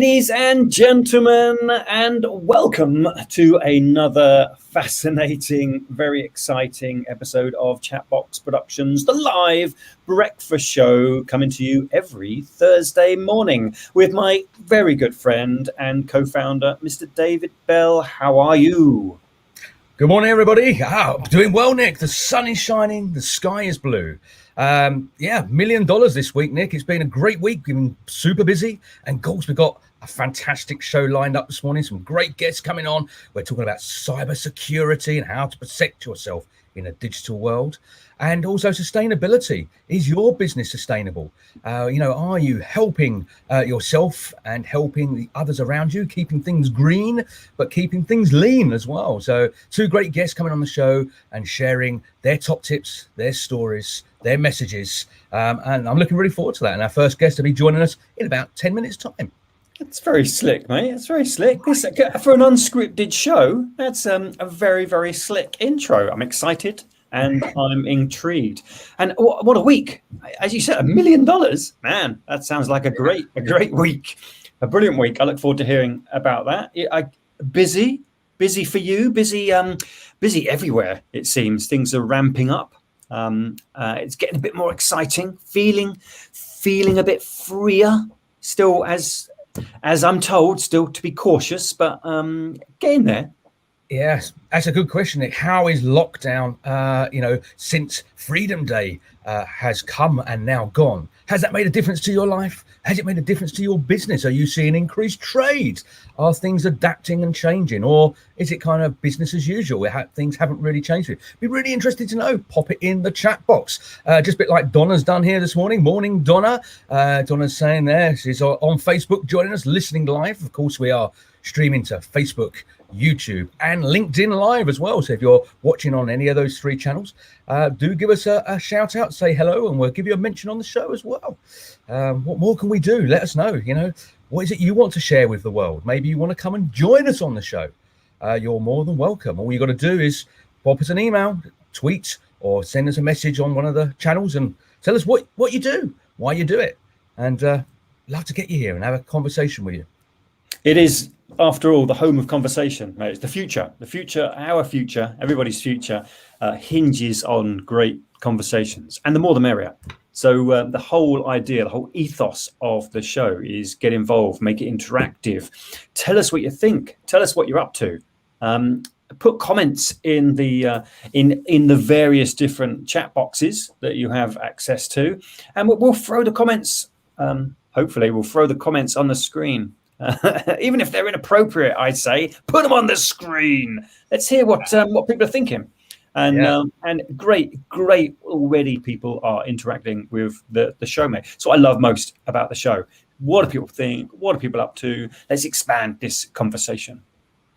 Ladies and gentlemen, and welcome to another fascinating, very exciting episode of ChatBox Productions, the live breakfast show, coming to you every Thursday morning with my very good friend and co-founder, Mr. David Bell. How are you? Good morning, everybody. Doing well, Nick. The sun is shining. The sky is blue. $1 million this week, Nick. It's been a great week. We've been super busy. And of course, we've got a fantastic show lined up this morning. Some great guests coming on. We're talking about cyber security and how to protect yourself in a digital world. And also sustainability. Is your business sustainable? Are you helping yourself and helping the others around you, keeping things green, but keeping things lean as well? So two great guests coming on the show and sharing their top tips, their stories, their messages. And I'm looking really forward to that. And our first guest will be joining us in about 10 minutes time. That's very slick, mate. That's very slick. For an unscripted show, that's a very, very slick intro. I'm excited. And I'm intrigued. And what a week. As you said, $1 million. Man, that sounds like a great week. A brilliant week. I look forward to hearing about that. Busy for you, busy everywhere, it seems. Things are ramping up. It's getting a bit more exciting, feeling a bit freer. Still, as I'm told, still to be cautious, but getting there. Yes, that's a good question, Nick. How is lockdown, since Freedom Day has come and now gone? Has that made a difference to your life? Has it made a difference to your business? Are you seeing increased trade? Are things adapting and changing? Or is it kind of business as usual? Things haven't really changed. Be really interested to know. Pop it in the chat box. Just a bit like Donna's done here this morning. Morning, Donna. Donna's saying there, she's on Facebook joining us, listening live. Of course, we are streaming to Facebook, YouTube and LinkedIn Live as well. So if you're watching on any of those three channels, do give us a shout out, say hello, and we'll give you a mention on the show as well. What more can we do? Let us know. What is it you want to share with the world? Maybe you want to come and join us on the show. You're more than welcome. All you got to do is pop us an email, tweet, or send us a message on one of the channels and tell us what you do, why you do it. And love to get you here and have a conversation with you. It is, after all, the home of conversation, mate. It's the future, our future, everybody's future hinges on great conversations, and the more the merrier. So the whole idea, the whole ethos of the show is get involved, make it interactive. Tell us what you think. Tell us what you're up to. Put comments in the various different chat boxes that you have access to, and we'll throw the comments. Hopefully, we'll throw the comments on the screen. Even if they're inappropriate, I say, put them on the screen. Let's hear what people are thinking. And great already people are interacting with the show, mate. So I love most about the show. What do people think? What are people up to? Let's expand this conversation.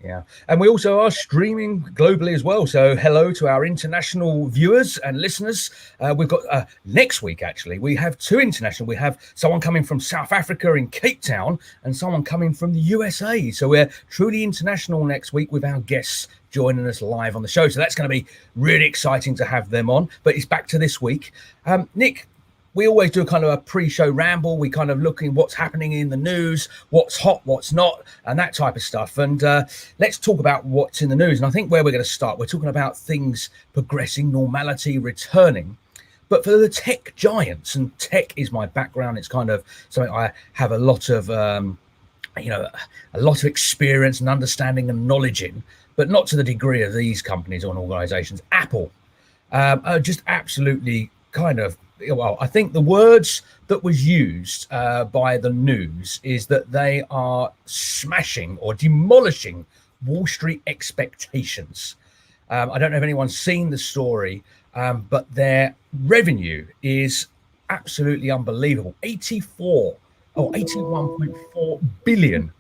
Yeah, and we also are streaming globally as well. So hello to our international viewers and listeners. We've got next week, actually, we have two international. We have someone coming from South Africa in Cape Town and someone coming from the USA. So we're truly international next week with our guests joining us live on the show. So that's going to be really exciting to have them on. But it's back to this week. Nick, we always do kind of a pre-show ramble. We kind of look in what's happening in the news, what's hot, what's not, and that type of stuff. And let's talk about what's in the news. And I think where we're going to start, we're talking about things progressing, normality returning. But for the tech giants, and tech is my background, it's kind of something I have a lot of, a lot of experience and understanding and knowledge in, but not to the degree of these companies or organizations. Apple are just absolutely kind of, well, I think the words that was used by the news is that they are smashing or demolishing Wall Street expectations. I don't know if anyone's seen the story, but their revenue is absolutely unbelievable. 81.4 billion,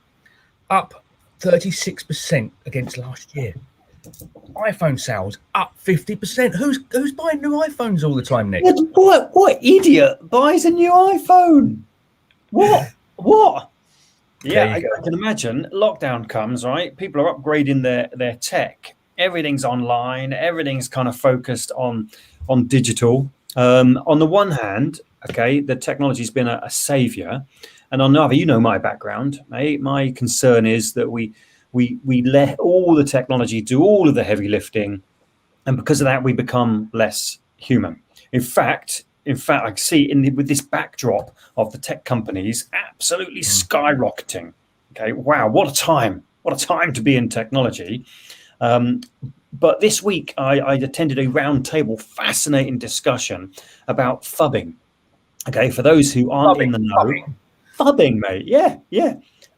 up 36% against last year. iPhone sales up 50%. Who's buying new iPhones all the time, Nick? What idiot buys a new iPhone? What? Yeah, I can imagine. Lockdown comes, right? People are upgrading their tech. Everything's online. Everything's kind of focused on digital. On the one hand, okay, the technology's been a savior. And on the other, you know my background, mate. My concern is that we let all the technology do all of the heavy lifting, and because of that, we become less human. In fact, I see with this backdrop of the tech companies absolutely skyrocketing. Okay, wow, what a time! What a time to be in technology. But this week, I attended a roundtable, fascinating discussion about fubbing. Okay, for those who aren't in the know, fubbing, mate. Yeah.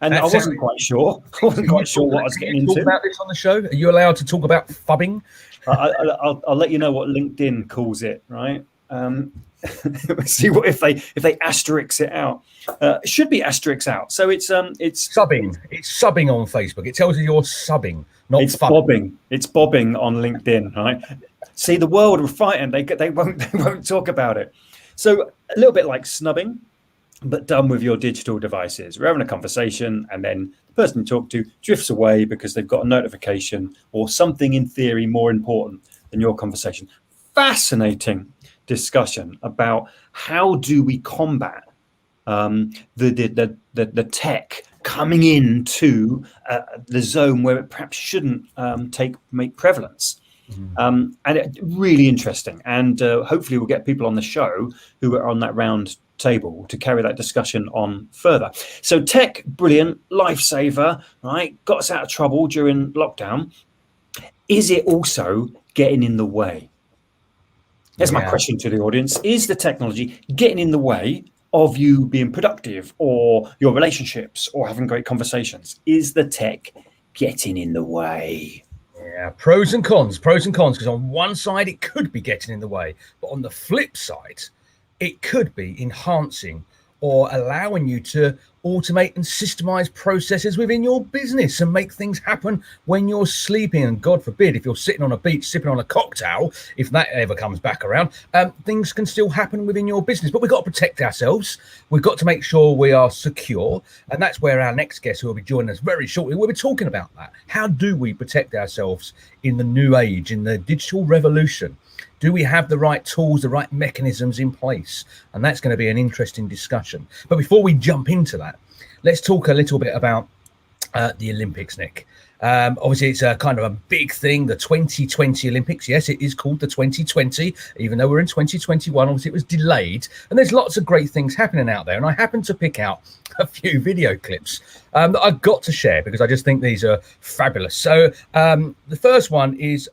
And I wasn't quite sure. I wasn't quite sure what I was getting into. Talk about this on the show. Are you allowed to talk about fubbing? I'll let you know what LinkedIn calls it. Right. See what if they asterisk it out. It should be asterisk out. So it's subbing. It's subbing on Facebook. It tells you you're subbing, not it's fubbing. bobbing. It's bobbing on LinkedIn. Right. See, the world are fighting. They won't talk about it. So a little bit like snubbing, but done with your digital devices. We're having a conversation, and then the person you talk to drifts away because they've got a notification or something in theory more important than your conversation. Fascinating discussion about how do we combat the tech coming into the zone where it perhaps shouldn't make prevalence. And it really interesting, and hopefully we'll get people on the show who are on that round table to carry that discussion on further. So tech, brilliant, lifesaver, right? Got us out of trouble during lockdown. Is it also getting in the way? Here's my question to the audience. Is the technology getting in the way of you being productive or your relationships or having great conversations? Is the tech getting in the way? Yeah, pros and cons, because on one side it could be getting in the way, but on the flip side, it could be enhancing or allowing you to automate and systemize processes within your business and make things happen when you're sleeping. And God forbid, if you're sitting on a beach sipping on a cocktail, if that ever comes back around, things can still happen within your business. But we've got to protect ourselves. We've got to make sure we are secure. And that's where our next guest, who will be joining us very shortly, we'll be talking about that. How do we protect ourselves in the new age, in the digital revolution? Do we have the right tools, the right mechanisms in place? And that's going to be an interesting discussion. But before we jump into that, let's talk a little bit about the Olympics, Nick. Obviously, it's a kind of a big thing, the 2020 Olympics. Yes, it is called the 2020, even though we're in 2021. Obviously, it was delayed. And there's lots of great things happening out there. And I happened to pick out a few video clips that I've got to share because I just think these are fabulous. So the first one is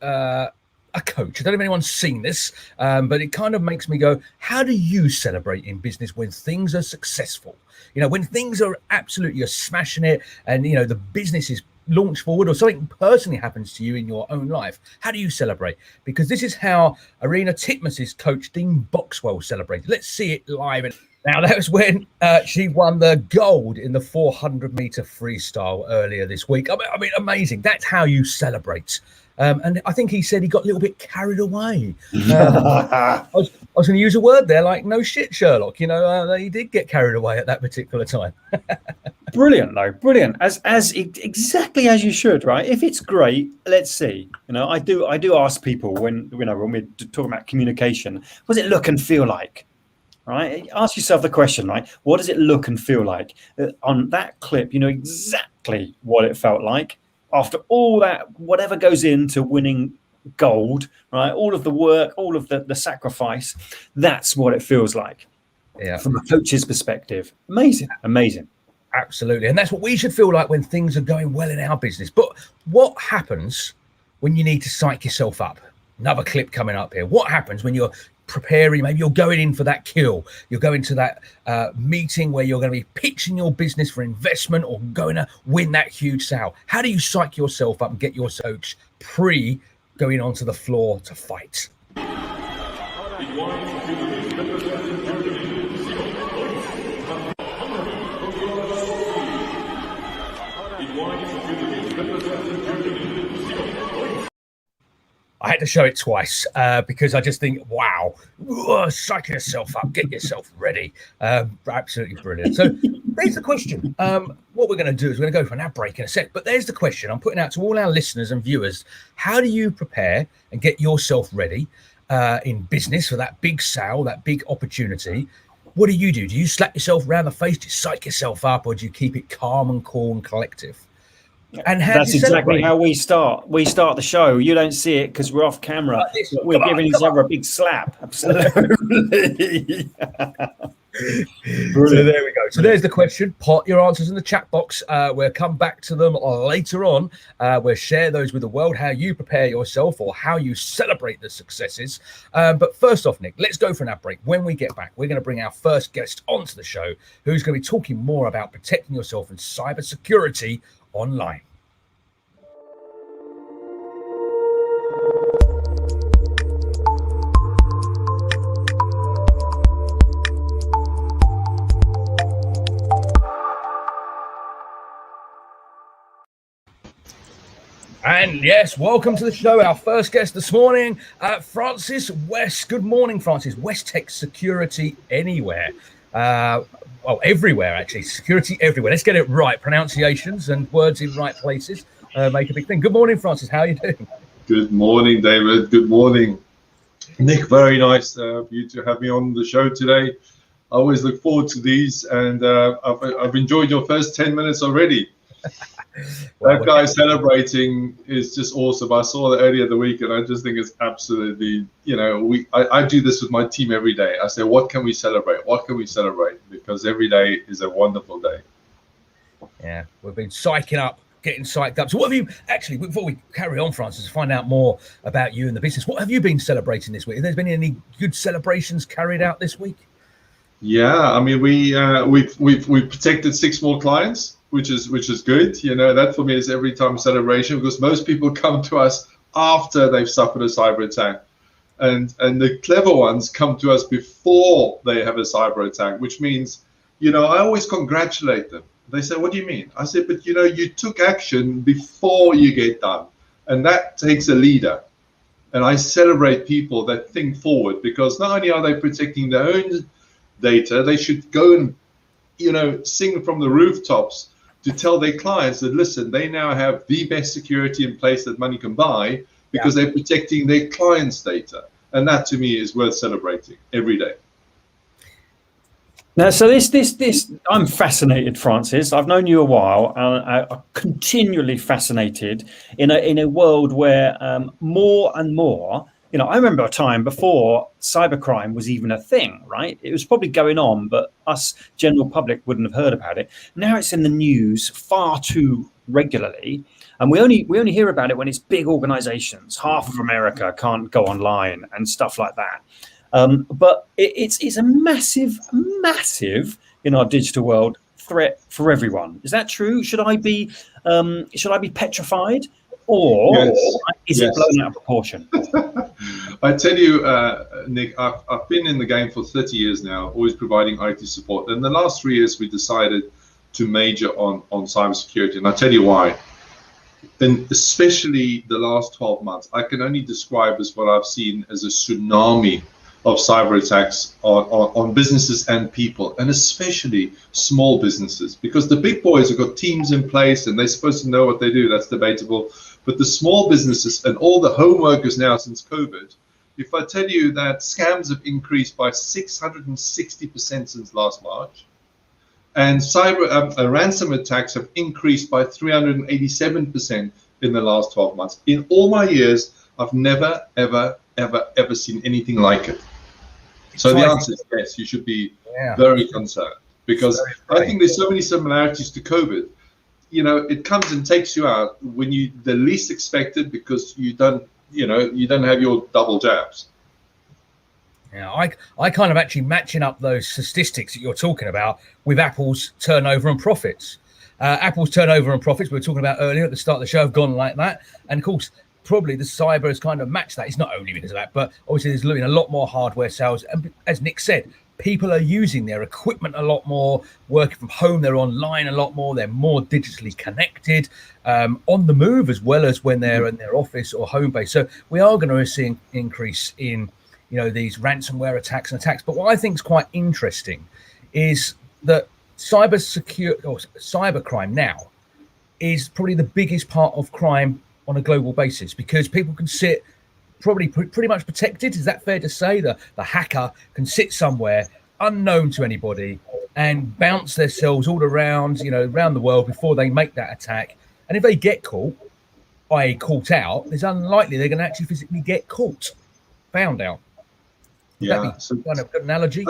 a coach. I don't know if anyone's seen this, but it kind of makes me go, how do you celebrate in business when things are successful? You know, when things are absolutely, you're smashing it and, you know, the business is launched forward or something personally happens to you in your own life. How do you celebrate? Because this is how Arena Titmus's coach, Dean Boxwell, celebrated. Let's see it live. Now, that was when she won the gold in the 400-meter freestyle earlier this week. I mean, amazing. That's how you celebrate. And I think he said he got a little bit carried away. I was going to use a word there, like no shit, Sherlock. You know, he did get carried away at that particular time. Brilliant, though. Brilliant. As exactly as you should, right? If it's great, let's see. You know, I do ask people when we're talking about communication, what does it look and feel like? Right? Ask yourself the question, right? What does it look and feel like? On that clip, you know exactly what it felt like. After all that, whatever goes into winning gold, right? All of the work, all of the sacrifice, that's what it feels like. Yeah. From a coach's perspective. Amazing. Absolutely. And that's what we should feel like when things are going well in our business. But what happens when you need to psych yourself up? Another clip coming up here. What happens when you're preparing, maybe you're going in for that kill, you're going to that meeting where you're going to be pitching your business for investment or going to win that huge sale? How do you psych yourself up and get your coach pre going onto the floor to fight? I had to show it twice because I just think, wow, psych yourself up, get yourself ready. Absolutely brilliant. So there's the question. What we're going to do is we're going to go for an ad break in a sec. But there's the question I'm putting out to all our listeners and viewers. How do you prepare and get yourself ready in business for that big sale, that big opportunity? what do? Do you slap yourself around the face? Do you psych yourself up, or do you keep it calm and cool and collective? And how That's exactly how we start. We start the show. You don't see it because we're off camera. Like we're giving each other a big slap. Absolutely. So there we go. So there's the question. Pot your answers in the chat box. We'll come back to them later on. We'll share those with the world, how you prepare yourself or how you celebrate the successes. But first off, Nick, let's go for an ad break. When we get back, we're going to bring our first guest onto the show, who's going to be talking more about protecting yourself in cybersecurity online. And yes, welcome to the show. Our first guest this morning, Francis West. Good morning, Francis. Westek Security Anywhere. Well, everywhere, actually. Security everywhere. Let's get it right. Pronunciations and words in right places make a big thing. Good morning, Francis. How are you doing? Good morning, David. Good morning, Nick. Very nice for you to have me on the show today. I always look forward to these, and I've enjoyed your first 10 minutes already. That guy celebrating is just awesome. I saw that earlier in the week, and I just think it's absolutely, I do this with my team every day. I say, what can we celebrate? What can we celebrate? Because every day is a wonderful day. Yeah, we've been psyching up, getting psyched up. So what have you, actually, before we carry on, Francis, to find out more about you and the business, what have you been celebrating this week? Have there been any good celebrations carried out this week? Yeah, I mean, we've protected 6 more clients, which is good. That for me is every time celebration, because most people come to us after they've suffered a cyber attack, and the clever ones come to us before they have a cyber attack, which means, I always congratulate them. They say, what do you mean? I say, but you took action before you get done, and that takes a leader. And I celebrate people that think forward, because not only are they protecting their own data, they should go and sing from the rooftops to tell their clients that, listen, they now have the best security in place that money can buy, because they're protecting their clients' data. And that to me is worth celebrating every day. Now, so this, I'm fascinated, Francis. I've known you a while, and I'm continually fascinated in a world where more and more, I remember a time before cybercrime was even a thing, right? It was probably going on, but us general public wouldn't have heard about it. Now it's in the news far too regularly, and we only hear about it when it's big organizations. Half of America can't go online and stuff like that. But it's a massive in our digital world threat for everyone. Is that true? Should I be petrified, or is it blown out of proportion? I tell you, Nick, I've been in the game for 30 years now, always providing IT support. And the last 3 years, we decided to major on cybersecurity, and I'll tell you why. And especially the last 12 months, I can only describe as what I've seen as a tsunami of cyber attacks on businesses and people, and especially small businesses, because the big boys have got teams in place and they're supposed to know what they do. That's debatable. But the small businesses and all the home workers now since COVID, if I tell you that scams have increased by 660% since last March, and cyber ransom attacks have increased by 387% in the last 12 months. In all my years, I've never, ever seen anything like it. So the answer is yes, you should be very concerned, because I think there's so many similarities to COVID. It comes and takes you out when you the least expected, because you don't have your double jabs. Yeah, I kind of actually matching up those statistics that you're talking about with Apple's turnover and profits. Apple's turnover and profits we were talking about earlier at the start of the show have gone like that, and of course probably the cyber has kind of matched that. It's not only because of that, but obviously there's a lot more hardware sales, and as Nick said, people are using their equipment a lot more, working from home, they're online a lot more, they're more digitally connected, on the move, as well as when they're in their office or home base. So we are going to see an increase in these ransomware attacks and attacks. But what I think is quite interesting is that cybercrime now is probably the biggest part of crime on a global basis, because people can sit probably pretty much protected. Is that fair to say? The hacker can sit somewhere unknown to anybody and bounce themselves all around, around the world before they make that attack. And if they get caught, i.e. caught out, it's unlikely they're going to actually physically get caught, found out. Would that be kind of a good analogy?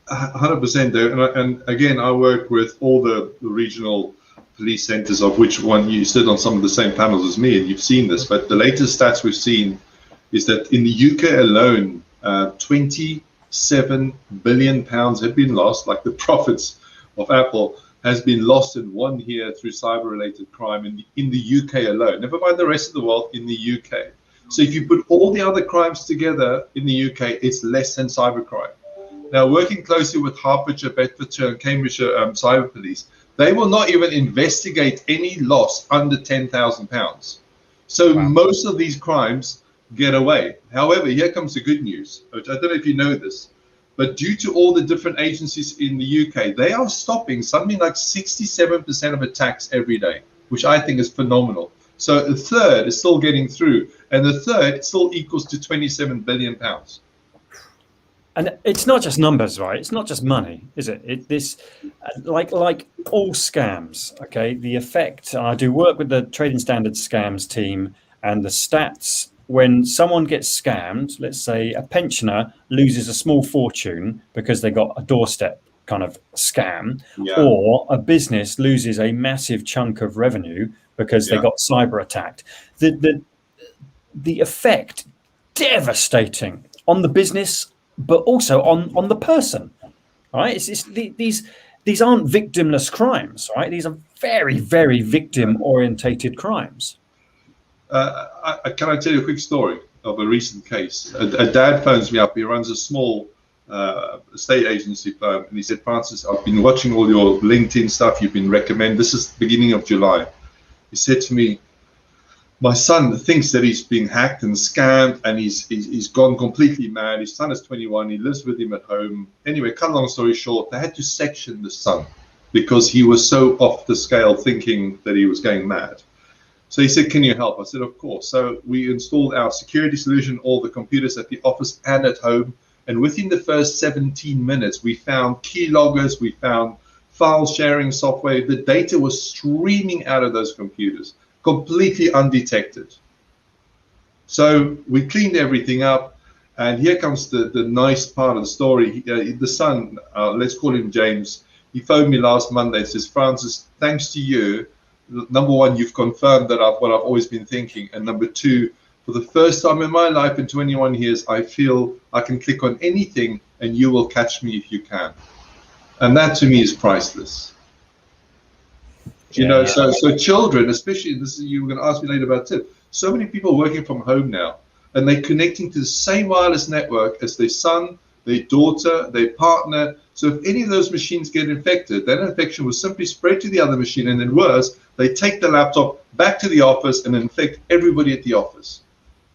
100% there. And again, I work with all the regional police centers, of which one you sit on some of the same panels as me, and you've seen this. But the latest stats we've seen is that in the UK alone, 27 billion pounds have been lost, like the profits of Apple has been lost in 1 year through cyber-related crime in the UK alone. Never mind the rest of the world, in the UK. So if you put all the other crimes together in the UK, it's less than cybercrime. Now, working closely with Hertfordshire, Bedfordshire, and Cambridgeshire cyber police, they will not even investigate any loss under £10,000. So most of these crimes get away. However, here comes the good news, which I don't know if you know this, but due to all the different agencies in the UK, they are stopping something like 67% of attacks every day, which I think is phenomenal. So a third is still getting through, and the third still equals to 27 billion pounds. And it's not just numbers, right? It's not just money, is it? Like all scams, okay? The effect, I do work with the Trading Standards scams team, and the stats, when someone gets scammed, let's say a pensioner loses a small fortune because they got a doorstep kind of scam, or a business loses a massive chunk of revenue because they got cyber attacked. The effect, devastating on the business, but also on the person, right? These aren't victimless crimes, right? These are very, very victim-orientated crimes. Can I tell you a quick story of a recent case? A dad phones me up. He runs a small estate agency firm, and he said, "Francis, I've been watching all your LinkedIn stuff you've been recommending." This is the beginning of July. He said to me, "My son thinks that he's been hacked and scammed, and he's gone completely mad. His son is 21. He lives with him at home." Anyway, cut a long story short, they had to section the son because he was so off the scale, thinking that he was going mad. So he said, "Can you help?" I said, "Of course." So we installed our security solution, all the computers at the office and at home. And within the first 17 minutes, we found keyloggers, we found file sharing software. The data was streaming out of those computers, completely undetected. So we cleaned everything up. And here comes the nice part of the story. The son, let's call him James, he phoned me last Monday and says, "Francis, thanks to you, number one, you've confirmed that what I've always been thinking. And number two, for the first time in my life in 21 years, I feel I can click on anything and you will catch me if you can." And that to me is priceless. So children, especially, you were going to ask me later about tip. So many people working from home now, and they're connecting to the same wireless network as their son, their daughter, their partner. So if any of those machines get infected, that infection will simply spread to the other machine, and then worse, they take the laptop back to the office and infect everybody at the office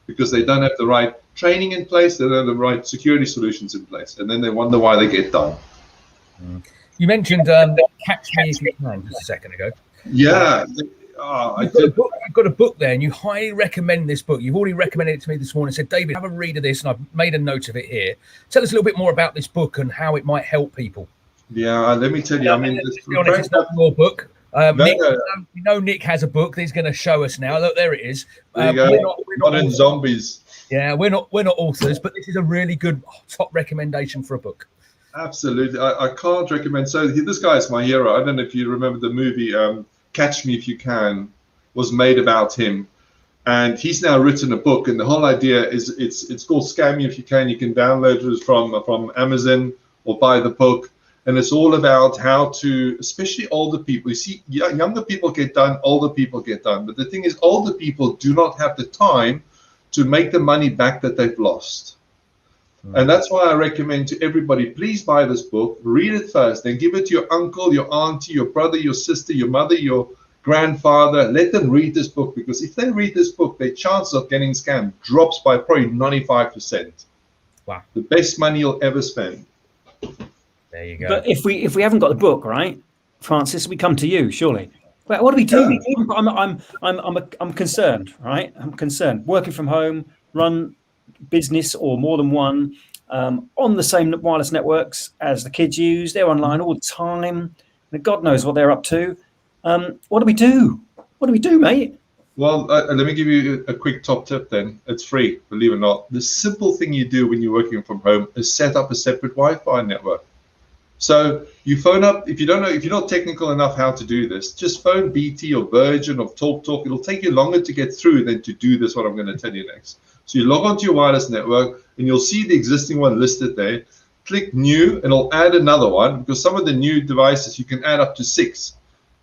because they don't have the right training in place, they don't have the right security solutions in place, and then they wonder why they get done. You mentioned Catch Me If You Can just a second ago. Yeah. You've got a book there, and you highly recommend this book. You've already recommended it to me this morning. Said, "David, have a read of this," and I've made a note of it here. Tell us a little bit more about this book and how it might help people. Yeah, let me tell you. Let's be honest, it's not your book. Nick, we know Nick has a book that he's going to show us now. Look, there it is. There you go. We're not in zombies. Yeah, we're not authors, but this is a really good top recommendation for a book. Absolutely, I can't recommend. So this guy is my hero. I don't know if you remember the movie Catch Me If You Can was made about him, and he's now written a book. And the whole idea is it's called Scam Me If You Can. You can download it from Amazon or buy the book. And it's all about how to, especially older people. You see, younger people get done, older people get done. But the thing is, older people do not have the time to make the money back that they've lost. And that's why I recommend to everybody, please buy this book, read it first, then give it to your uncle, your auntie, your brother, your sister, your mother, your grandfather. Let them read this book, because if they read this book, their chance of getting scammed drops by probably 95%. Wow. The best money you'll ever spend. There you go. But if we haven't got the book, right, Francis, we come to you, surely. Well, what do we do? I'm concerned, right? I'm concerned. Working from home, run business or more than one. on the same wireless networks as the kids use. They're online all the time. And God knows what they're up to. What do we do? What do we do, mate? Well, let me give you a quick top tip then. It's free, believe it or not. The simple thing you do when you're working from home is set up a separate Wi-Fi network. So you phone up, if you're not technical enough how to do this, just phone BT or Virgin or TalkTalk. It'll take you longer to get through than to do this, what I'm going to tell you next. So you log onto your wireless network and you'll see the existing one listed there. Click new and it'll add another one, because some of the new devices you can add up to 6.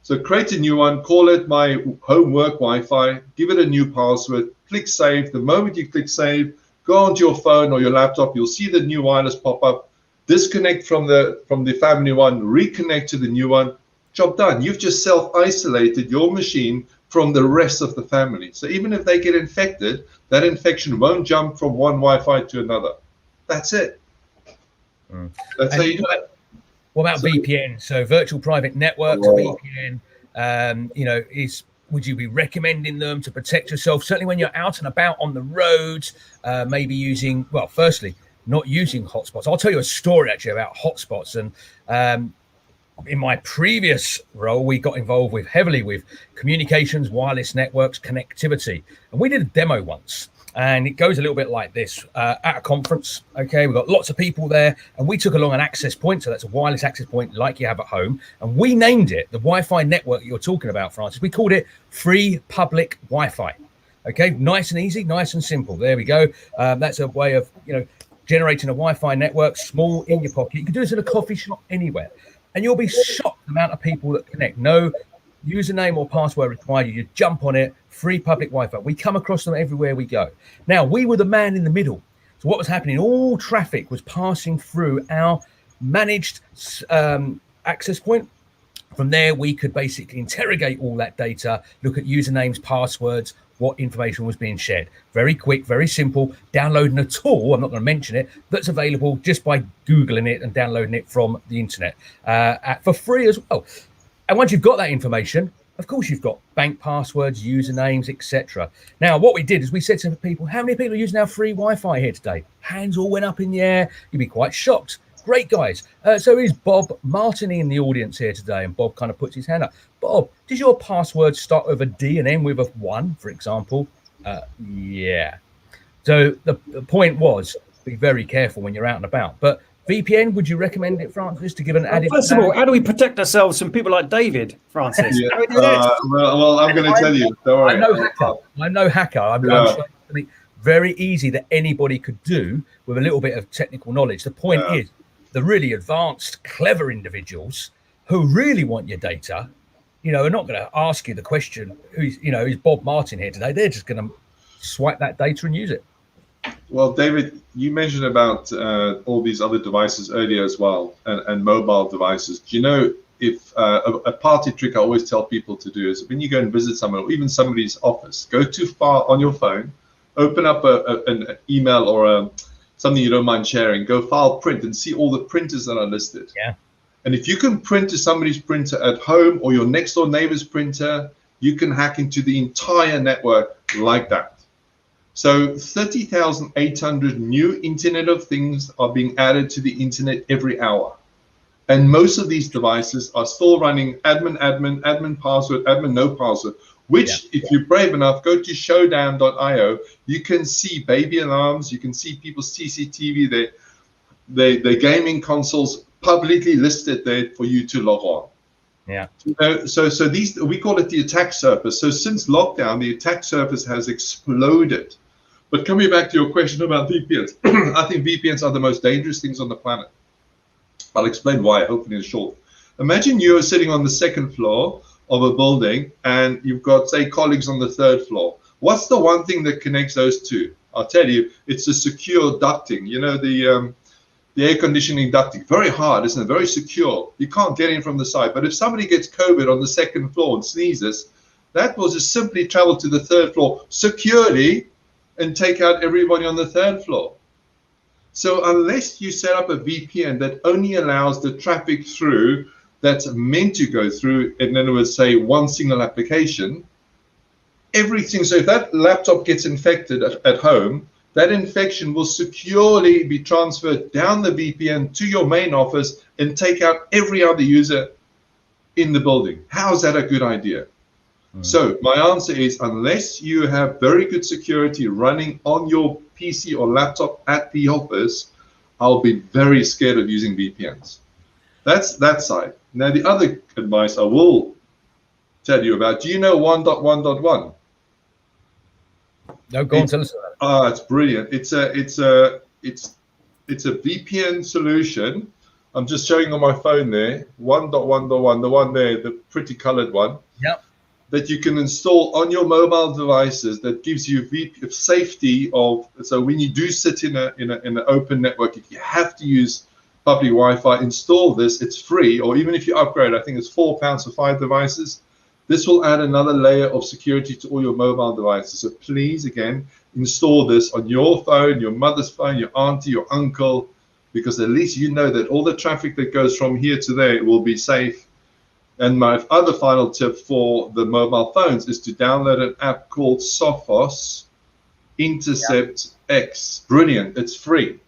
So create a new one, call it my home work Wi-Fi, give it a new password, click save. The moment you click save, go onto your phone or your laptop, you'll see the new wireless pop up. Disconnect from the family one, reconnect to the new one, job done. You've just self-isolated your machine from the rest of the family. So even if they get infected, that infection won't jump from one Wi-Fi to another. That's it. That's how you do it. What about VPN? So virtual private networks, VPN, would you be recommending them to protect yourself? Certainly when you're out and about on the roads, maybe using, well, firstly, not using hotspots. I'll tell you a story actually about hotspots. And in my previous role, we got involved heavily with communications, wireless networks, connectivity. And we did a demo once. And it goes a little bit like this. At a conference, okay, we've got lots of people there, and we took along an access point. So that's a wireless access point like you have at home. And we named it the Wi-Fi network you're talking about, Francis. We called it Free Public Wi-Fi. Okay, nice and easy, nice and simple. There we go. That's a way of, generating a Wi-Fi network, small, in your pocket. You can do this in a coffee shop, anywhere. And you'll be shocked the amount of people that connect. No username or password required. You jump on it, free public Wi-Fi. We come across them everywhere we go. Now, we were the man in the middle. So what was happening? All traffic was passing through our managed access point. From there, we could basically interrogate all that data, look at usernames, passwords, what information was being shared. Very quick, very simple. Downloading a tool, I'm not going to mention it, that's available just by Googling it and downloading it from the internet for free as well. And once you've got that information, of course, you've got bank passwords, usernames, etc. Now, what we did is we said to people, how many people are using our free Wi-Fi here today? Hands all went up in the air. You'd be quite shocked. Great, guys. So is Bob Martin in the audience here today? And Bob kind of puts his hand up. Bob, does your password start with a D and end with a 1, for example? Yeah. So the point was, be very careful when you're out and about. But VPN, would you recommend it, Francis, to give an added? First of all, how do we protect ourselves from people like David, Francis? Yeah. Well, I'm going to tell you. Don't worry. I'm no hacker. I'm showing something very easy that anybody could do with a little bit of technical knowledge. The point is, the really advanced, clever individuals who really want your data, are not going to ask you the question, is Bob Martin here today? They're just going to swipe that data and use it. Well, David, you mentioned about all these other devices earlier as well, and mobile devices. Do you know, if a party trick I always tell people to do is when you go and visit someone, or even somebody's office, go too far on your phone, open up an email or something you don't mind sharing, go file print and see all the printers that are listed. Yeah. And if you can print to somebody's printer at home or your next door neighbor's printer, you can hack into the entire network like that. So 30,800 new Internet of Things are being added to the internet every hour. And most of these devices are still running admin password, admin no password, which if you're brave enough, go to showdown.io, you can see baby alarms, you can see people's CCTV, their gaming consoles publicly listed there for you to log on. Yeah. So these, we call it the attack surface. So since lockdown, the attack surface has exploded. But coming back to your question about VPNs, I think VPNs are the most dangerous things on the planet. I'll explain why, hopefully in short. Imagine you're sitting on the 2nd floor of a building and you've got, say, colleagues on the 3rd floor. What's the one thing that connects those two? I'll tell you, it's the secure ducting. The air conditioning ducting. Very hard, isn't it? Very secure. You can't get in from the side. But if somebody gets COVID on the 2nd floor and sneezes, that will just simply travel to the 3rd floor securely and take out everybody on the 3rd floor. So unless you set up a VPN that only allows the traffic through that's meant to go through, in other words, say one single application, everything. So if that laptop gets infected at home, that infection will securely be transferred down the VPN to your main office and take out every other user in the building. How is that a good idea? So my answer is, unless you have very good security running on your PC or laptop at the office, I'll be very scared of using VPNs. That's that side. Now, the other advice I will tell you about, do you know 1.1.1? No, go on, tell us about it. Ah, it's brilliant. It's a VPN solution. I'm just showing on my phone there, 1.1.1, the one there, the pretty colored one. Yep. That you can install on your mobile devices, that gives you safety of, so when you do sit in an open network, if you have to use public Wi-Fi, install this. It's free, or even if you upgrade, I think it's £4 for 5 devices. This will add another layer of security to all your mobile devices. So please, again, install this on your phone, your mother's phone, your auntie, your uncle, because at least you know that all the traffic that goes from here to there will be safe. And my other final tip for the mobile phones is to download an app called Sophos Intercept X. Brilliant. It's free.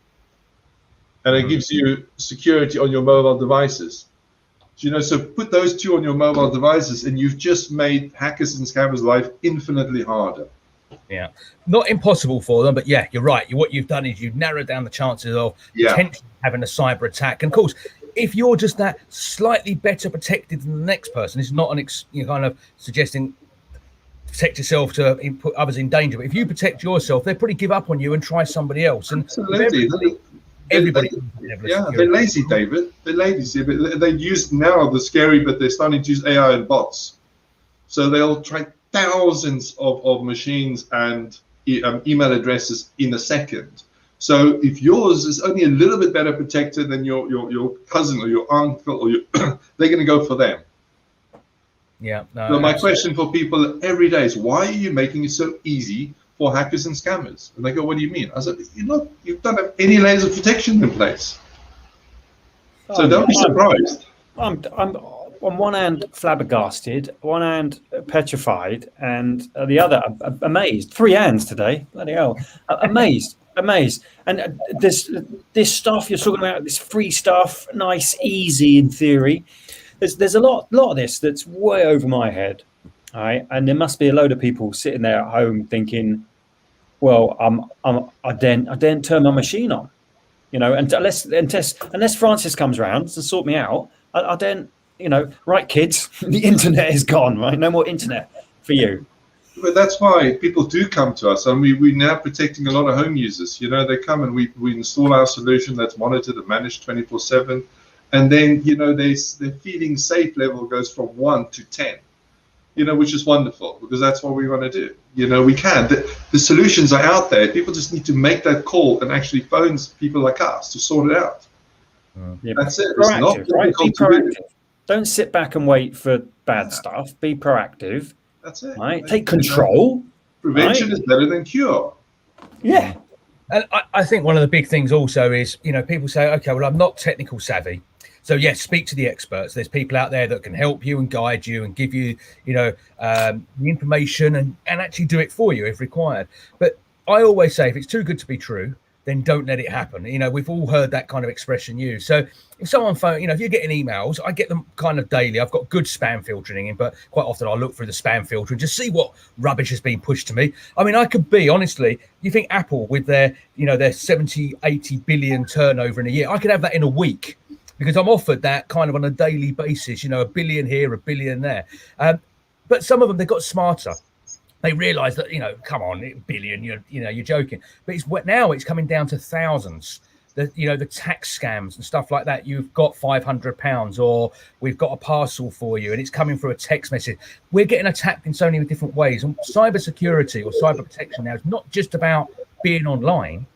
And it gives you security on your mobile devices. So, so put those two on your mobile devices and you've just made hackers and scammers' life infinitely harder. Yeah, not impossible for them, but yeah, you're right. What you've done is you've narrowed down the chances of potentially having a cyber attack. And of course, if you're just that slightly better protected than the next person, it's not an kind of suggesting protect yourself to put others in danger. But if you protect yourself, they'll probably give up on you and try somebody else. And absolutely. Everybody. They're lazy, David. They're lazy. But they use now the scary, but they're starting to use AI and bots. So they'll try thousands of machines and email addresses in a second. So if yours is only a little bit better protected than your cousin or your uncle, or they're going to go for them. Yeah. No, so my question for people every day is, why are you making it so easy for hackers and scammers? And they go, what do you mean? I said, you don't have any layers of protection in place. So don't be surprised. I'm on one hand flabbergasted, one hand petrified, and the other amazed. 3 hands today, bloody hell! Amazed. And this stuff you're talking about, this free stuff, nice, easy in theory. There's a lot of this that's way over my head, all right? And there must be a load of people sitting there at home thinking, well, I daren't turn my machine on, and unless Francis comes around to sort me out, I daren't. Right, kids, the internet is gone, right? No more internet for you. But that's why people do come to us, and we're now protecting a lot of home users. They come and we install our solution that's monitored and managed 24/7, and then their feeling safe level goes from 1 to 10, which is wonderful, because that's what we want to do. We can. The solutions are out there. People just need to make that call and actually phone people like us to sort it out. Yeah, that's it. Proactive, it's not right? Be difficult to proactive. Don't sit back and wait for bad stuff. Be proactive. That's it. Right? Take control. Prevention is better than cure. Yeah. And I think one of the big things also is, people say, okay, well, I'm not technical savvy. So yes, speak to the experts. There's people out there that can help you and guide you and give you, the information and actually do it for you if required. But I always say, if it's too good to be true, then don't let it happen. We've all heard that kind of expression used. So if someone if you're getting emails, I get them kind of daily. I've got good spam filtering in, but quite often I'll look through the spam filter and just see what rubbish has been pushed to me. I mean, I could be, honestly, you think Apple with their 70, 80 billion turnover in a year, I could have that in a week because I'm offered that kind of on a daily basis, a billion here, a billion there. But some of them, they got smarter. They realise that, come on, billion, you're joking. But now it's coming down to thousands. The tax scams and stuff like that. You've got £500, or we've got a parcel for you, and it's coming through a text message. We're getting attacked in so many different ways. And cyber security or cyber protection now is not just about being online.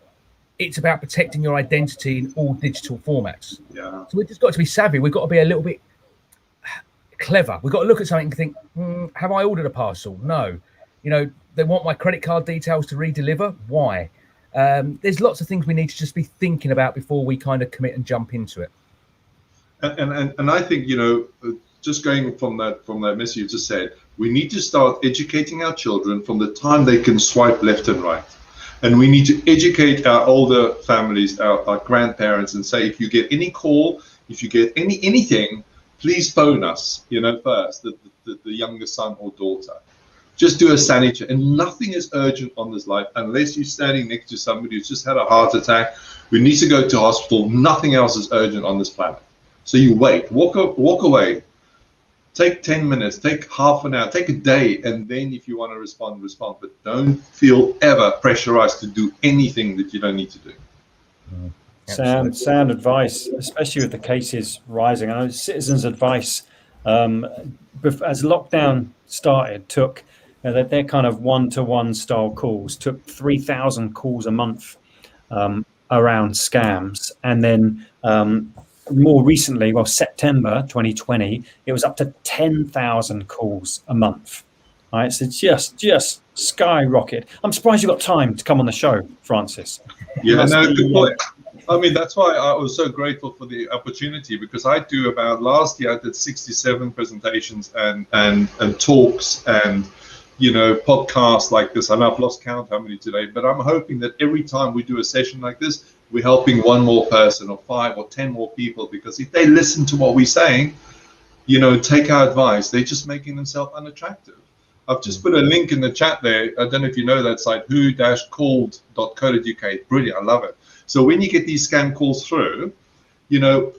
It's about protecting your identity in all digital formats. Yeah. So we've just got to be savvy. We've got to be a little bit clever. We've got to look at something and think, have I ordered a parcel? No. They want my credit card details to redeliver. Why? There's lots of things we need to just be thinking about before we kind of commit and jump into it. And I think, just going from that message you just said, we need to start educating our children from the time they can swipe left and right. And we need to educate our older families, our grandparents, and say, if you get any call, if you get anything, please phone us, first, the younger son or daughter. Just do a sanity check. And nothing is urgent on this life unless you're standing next to somebody who's just had a heart attack, who needs to go to hospital. Nothing else is urgent on this planet. So you wait, walk away. Take 10 minutes, take half an hour, take a day, and then if you want to respond. But don't feel ever pressurized to do anything that you don't need to do. Sound advice, especially with the cases rising. I know Citizens Advice, as lockdown started, took their kind of one-to-one style calls, took 3,000 calls a month around scams. And then more recently, September 2020, it was up to 10,000 calls a month. All right, so just skyrocket. I'm surprised you got time to come on the show, Francis. Yeah, no, good point. I mean, that's why I was so grateful for the opportunity, because last year I did 67 presentations and talks and, podcasts like this. And I've lost count how many today, but I'm hoping that every time we do a session like this, we're helping one more person or 5 or 10 more people, because if they listen to what we're saying, take our advice, they're just making themselves unattractive. I've just put a link in the chat there. I don't know if you know that site, who-called.co.uk. Brilliant, I love it. So when you get these scam calls through,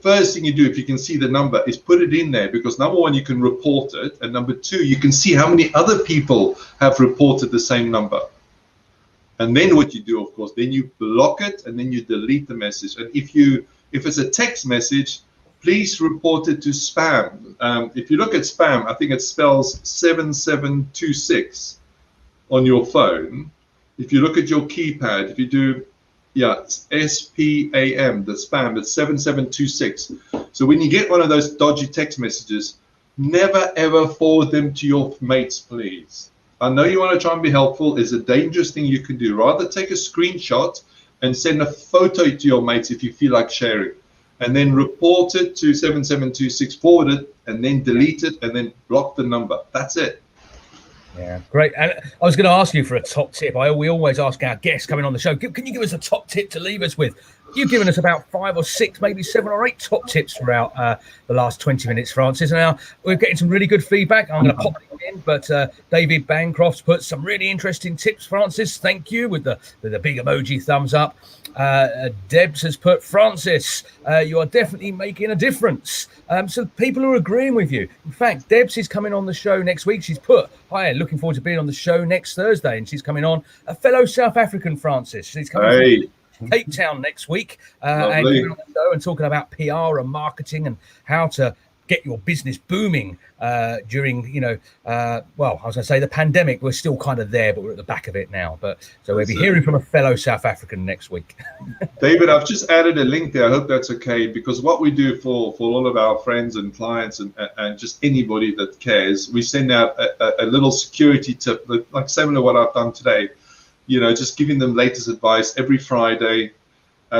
first thing you do, if you can see the number, is put it in there, because number one, you can report it, and number two, you can see how many other people have reported the same number. And then what you do, of course, then you block it and then you delete the message. And if it's a text message, please report it to spam. If you look at spam, I think it spells 7726 on your phone. If you look at your keypad, if you do, it's SPAM, the spam, it's 7726. So when you get one of those dodgy text messages, never ever forward them to your mates, please. I know you want to try and be helpful. It's a dangerous thing you can do. Rather take a screenshot and send a photo to your mates if you feel like sharing, and then report it to 7726, forward it, and then delete it, and then block the number. That's it. Yeah, great. And I was going to ask you for a top tip. We always ask our guests coming on the show, can you give us a top tip to leave us with? You've given us about 5 or 6, maybe 7 or 8 top tips throughout the last 20 minutes, Francis. And now we're getting some really good feedback. I'm going to pop it in, but David Bancroft's put some really interesting tips, Francis. Thank you, with the big emoji thumbs up. Debs has put, Francis, you are definitely making a difference. So people are agreeing with you. In fact, Debs is coming on the show next week. She's put, hi, looking forward to being on the show next Thursday. And she's coming on, a fellow South African, Francis. She's coming from Cape Town next week and coming on the show and talking about PR and marketing and how to get your business booming during, I was going to say the pandemic. We're still kind of there, but we're at the back of it now. But so we'll be hearing from a fellow South African next week. David, I've just added a link there. I hope that's okay, because what we do for all of our friends and clients and just anybody that cares, we send out a little security tip, like similar to what I've done today. Just giving them latest advice every Friday,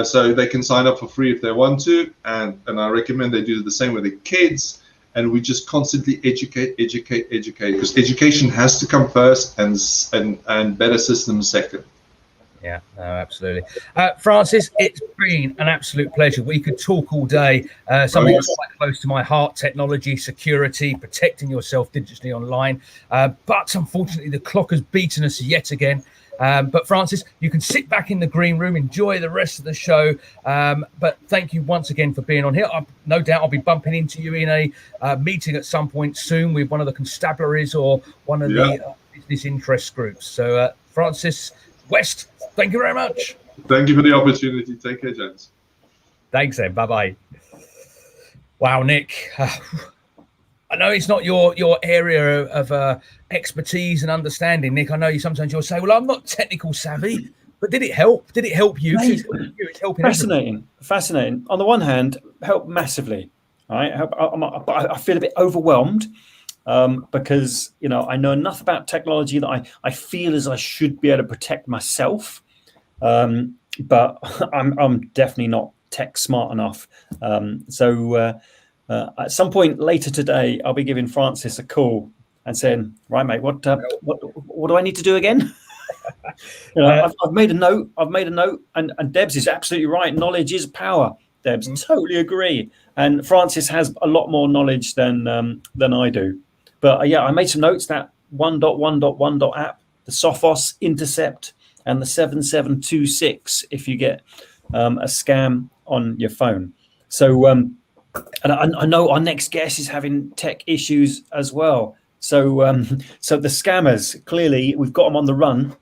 so they can sign up for free if they want to. And I recommend they do the same with their kids. And we just constantly educate, because education has to come first and better systems second. Yeah, no, absolutely. Francis, it's been an absolute pleasure. We could talk all day. Something that's quite close to my heart: technology, security, protecting yourself digitally online. But unfortunately, the clock has beaten us yet again. But Francis, you can sit back in the green room, enjoy the rest of the show. But thank you once again for being on here. No doubt I'll be bumping into you in a meeting at some point soon with one of the constabularies or one of the business interest groups. So Francis West, thank you very much. Thank you for the opportunity. Take care, gents. Thanks, then. Bye-bye. Wow, Nick. I know it's not your area of expertise and understanding, Nick. I know you'll say, well, I'm not technical savvy, but did it help? Did it help you? It's helping. Fascinating. On the one hand, helped massively. Right? I feel a bit overwhelmed because, I know enough about technology that I feel as I should be able to protect myself. But I'm definitely not tech smart enough. So at some point later today, I'll be giving Francis a call and saying, right, mate, what do I need to do again? You know, I've made a note. And Debs is absolutely right. Knowledge is power. Debs, totally agree. And Francis has a lot more knowledge than I do. But yeah, I made some notes. That 1.1.1. app, the Sophos Intercept, and the 7726 if you get a scam on your phone. So and I know our next guest is having tech issues as well. So so the scammers, clearly we've got them on the run.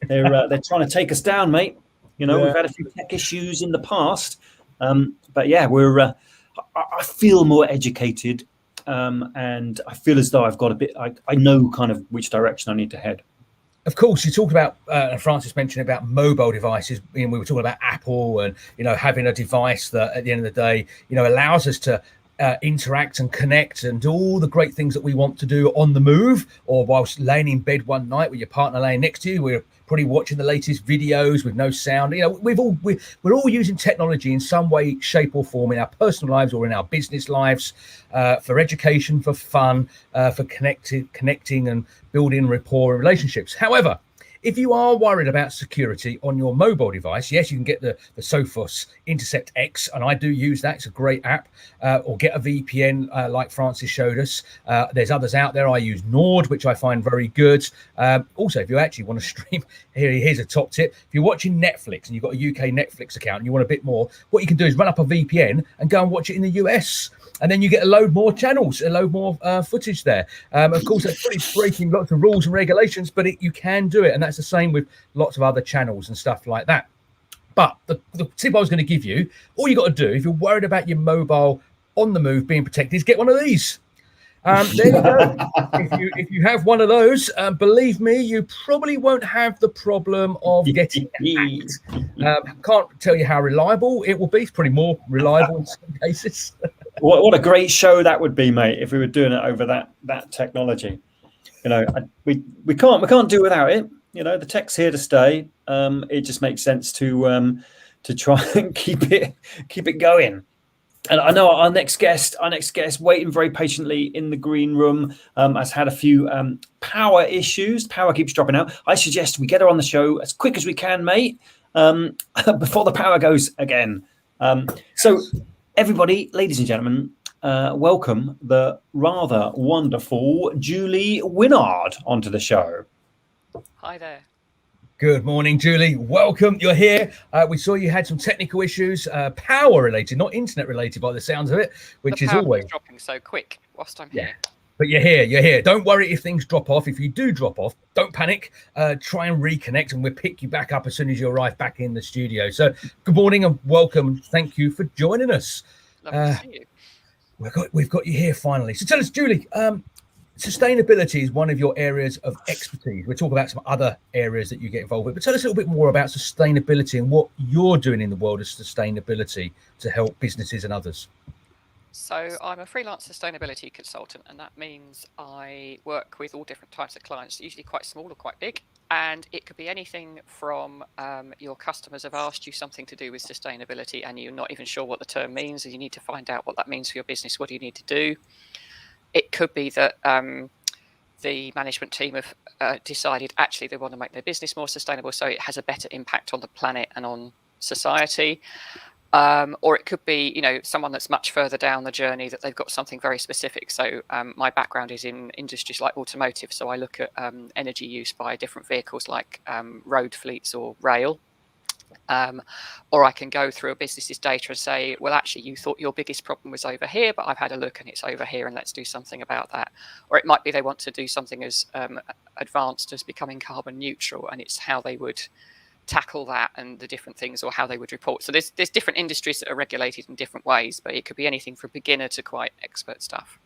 They're trying to take us down, mate. You know, we've had a few tech issues in the past, but yeah, I feel more educated, and I feel as though I've got a bit. I know kind of which direction I need to head. Of course, you talked about Francis mentioned about mobile devices. We were talking about Apple and having a device that at the end of the day allows us to interact and connect and do all the great things that we want to do on the move, or whilst laying in bed one night with your partner laying next to you. We're probably watching the latest videos with no sound. We're all using technology in some way, shape or form in our personal lives or in our business lives, for education, for fun, for connecting and building rapport and relationships. However, if you are worried about security on your mobile device, yes, you can get the Sophos Intercept X, and I do use that. It's a great app. Or get a VPN like Francis showed us. There's others out there. I use Nord, which I find very good. Also, if you actually want to stream, here's a top tip. If you're watching Netflix and you've got a UK Netflix account and you want a bit more, what you can do is run up a VPN and go and watch it in the US. And then you get a load more channels, a load more footage there. Of course, that's pretty breaking lots of rules and regulations, but you can do it. And that's the same with lots of other channels and stuff like that. But the tip I was going to give you, all you got to do, if you're worried about your mobile on the move being protected, is get one of these. There you go. If you have one of those, believe me, you probably won't have the problem of getting hacked. Can't tell you how reliable it will be. It's pretty more reliable in some cases. What a great show that would be, mate, if we were doing it over that technology. We can't do without it. The tech's here to stay. It just makes sense to try and keep it going. And I know our next guest, waiting very patiently in the green room, has had a few power issues. Power keeps dropping out. I suggest we get her on the show as quick as we can, mate, before the power goes again. So, everybody, ladies and gentlemen, welcome the rather wonderful Julie Winnard onto the show. Hi there. Good morning, Julie. Welcome. You're here. We saw you had some technical issues, power related, not internet related by the sounds of it, which is always dropping so quick whilst I'm here. But you're here. Don't worry if things drop off. If you do drop off, don't panic. Try and reconnect and we'll pick you back up as soon as you arrive back in the studio. So good morning and welcome. Thank you for joining us. Lovely to see you. We've got you here finally. So tell us, Julie, sustainability is one of your areas of expertise. We'll talk about some other areas that you get involved with, but tell us a little bit more about sustainability and what you're doing in the world of sustainability to help businesses and others. So I'm a freelance sustainability consultant, and that means I work with all different types of clients, usually quite small or quite big. And it could be anything from your customers have asked you something to do with sustainability and you're not even sure what the term means, and you need to find out what that means for your business. What do you need to do? It could be that the management team have decided actually they want to make their business more sustainable, so it has a better impact on the planet and on society. Or it could be, someone that's much further down the journey, that they've got something very specific. So my background is in industries like automotive. So I look at energy use by different vehicles like road fleets or rail. Or I can go through a business's data and say, well, actually, you thought your biggest problem was over here, but I've had a look and it's over here, and let's do something about that. Or it might be they want to do something as advanced as becoming carbon neutral, and it's how they would tackle that and the different things, or how they would report. So there's different industries that are regulated in different ways, but it could be anything from beginner to quite expert stuff.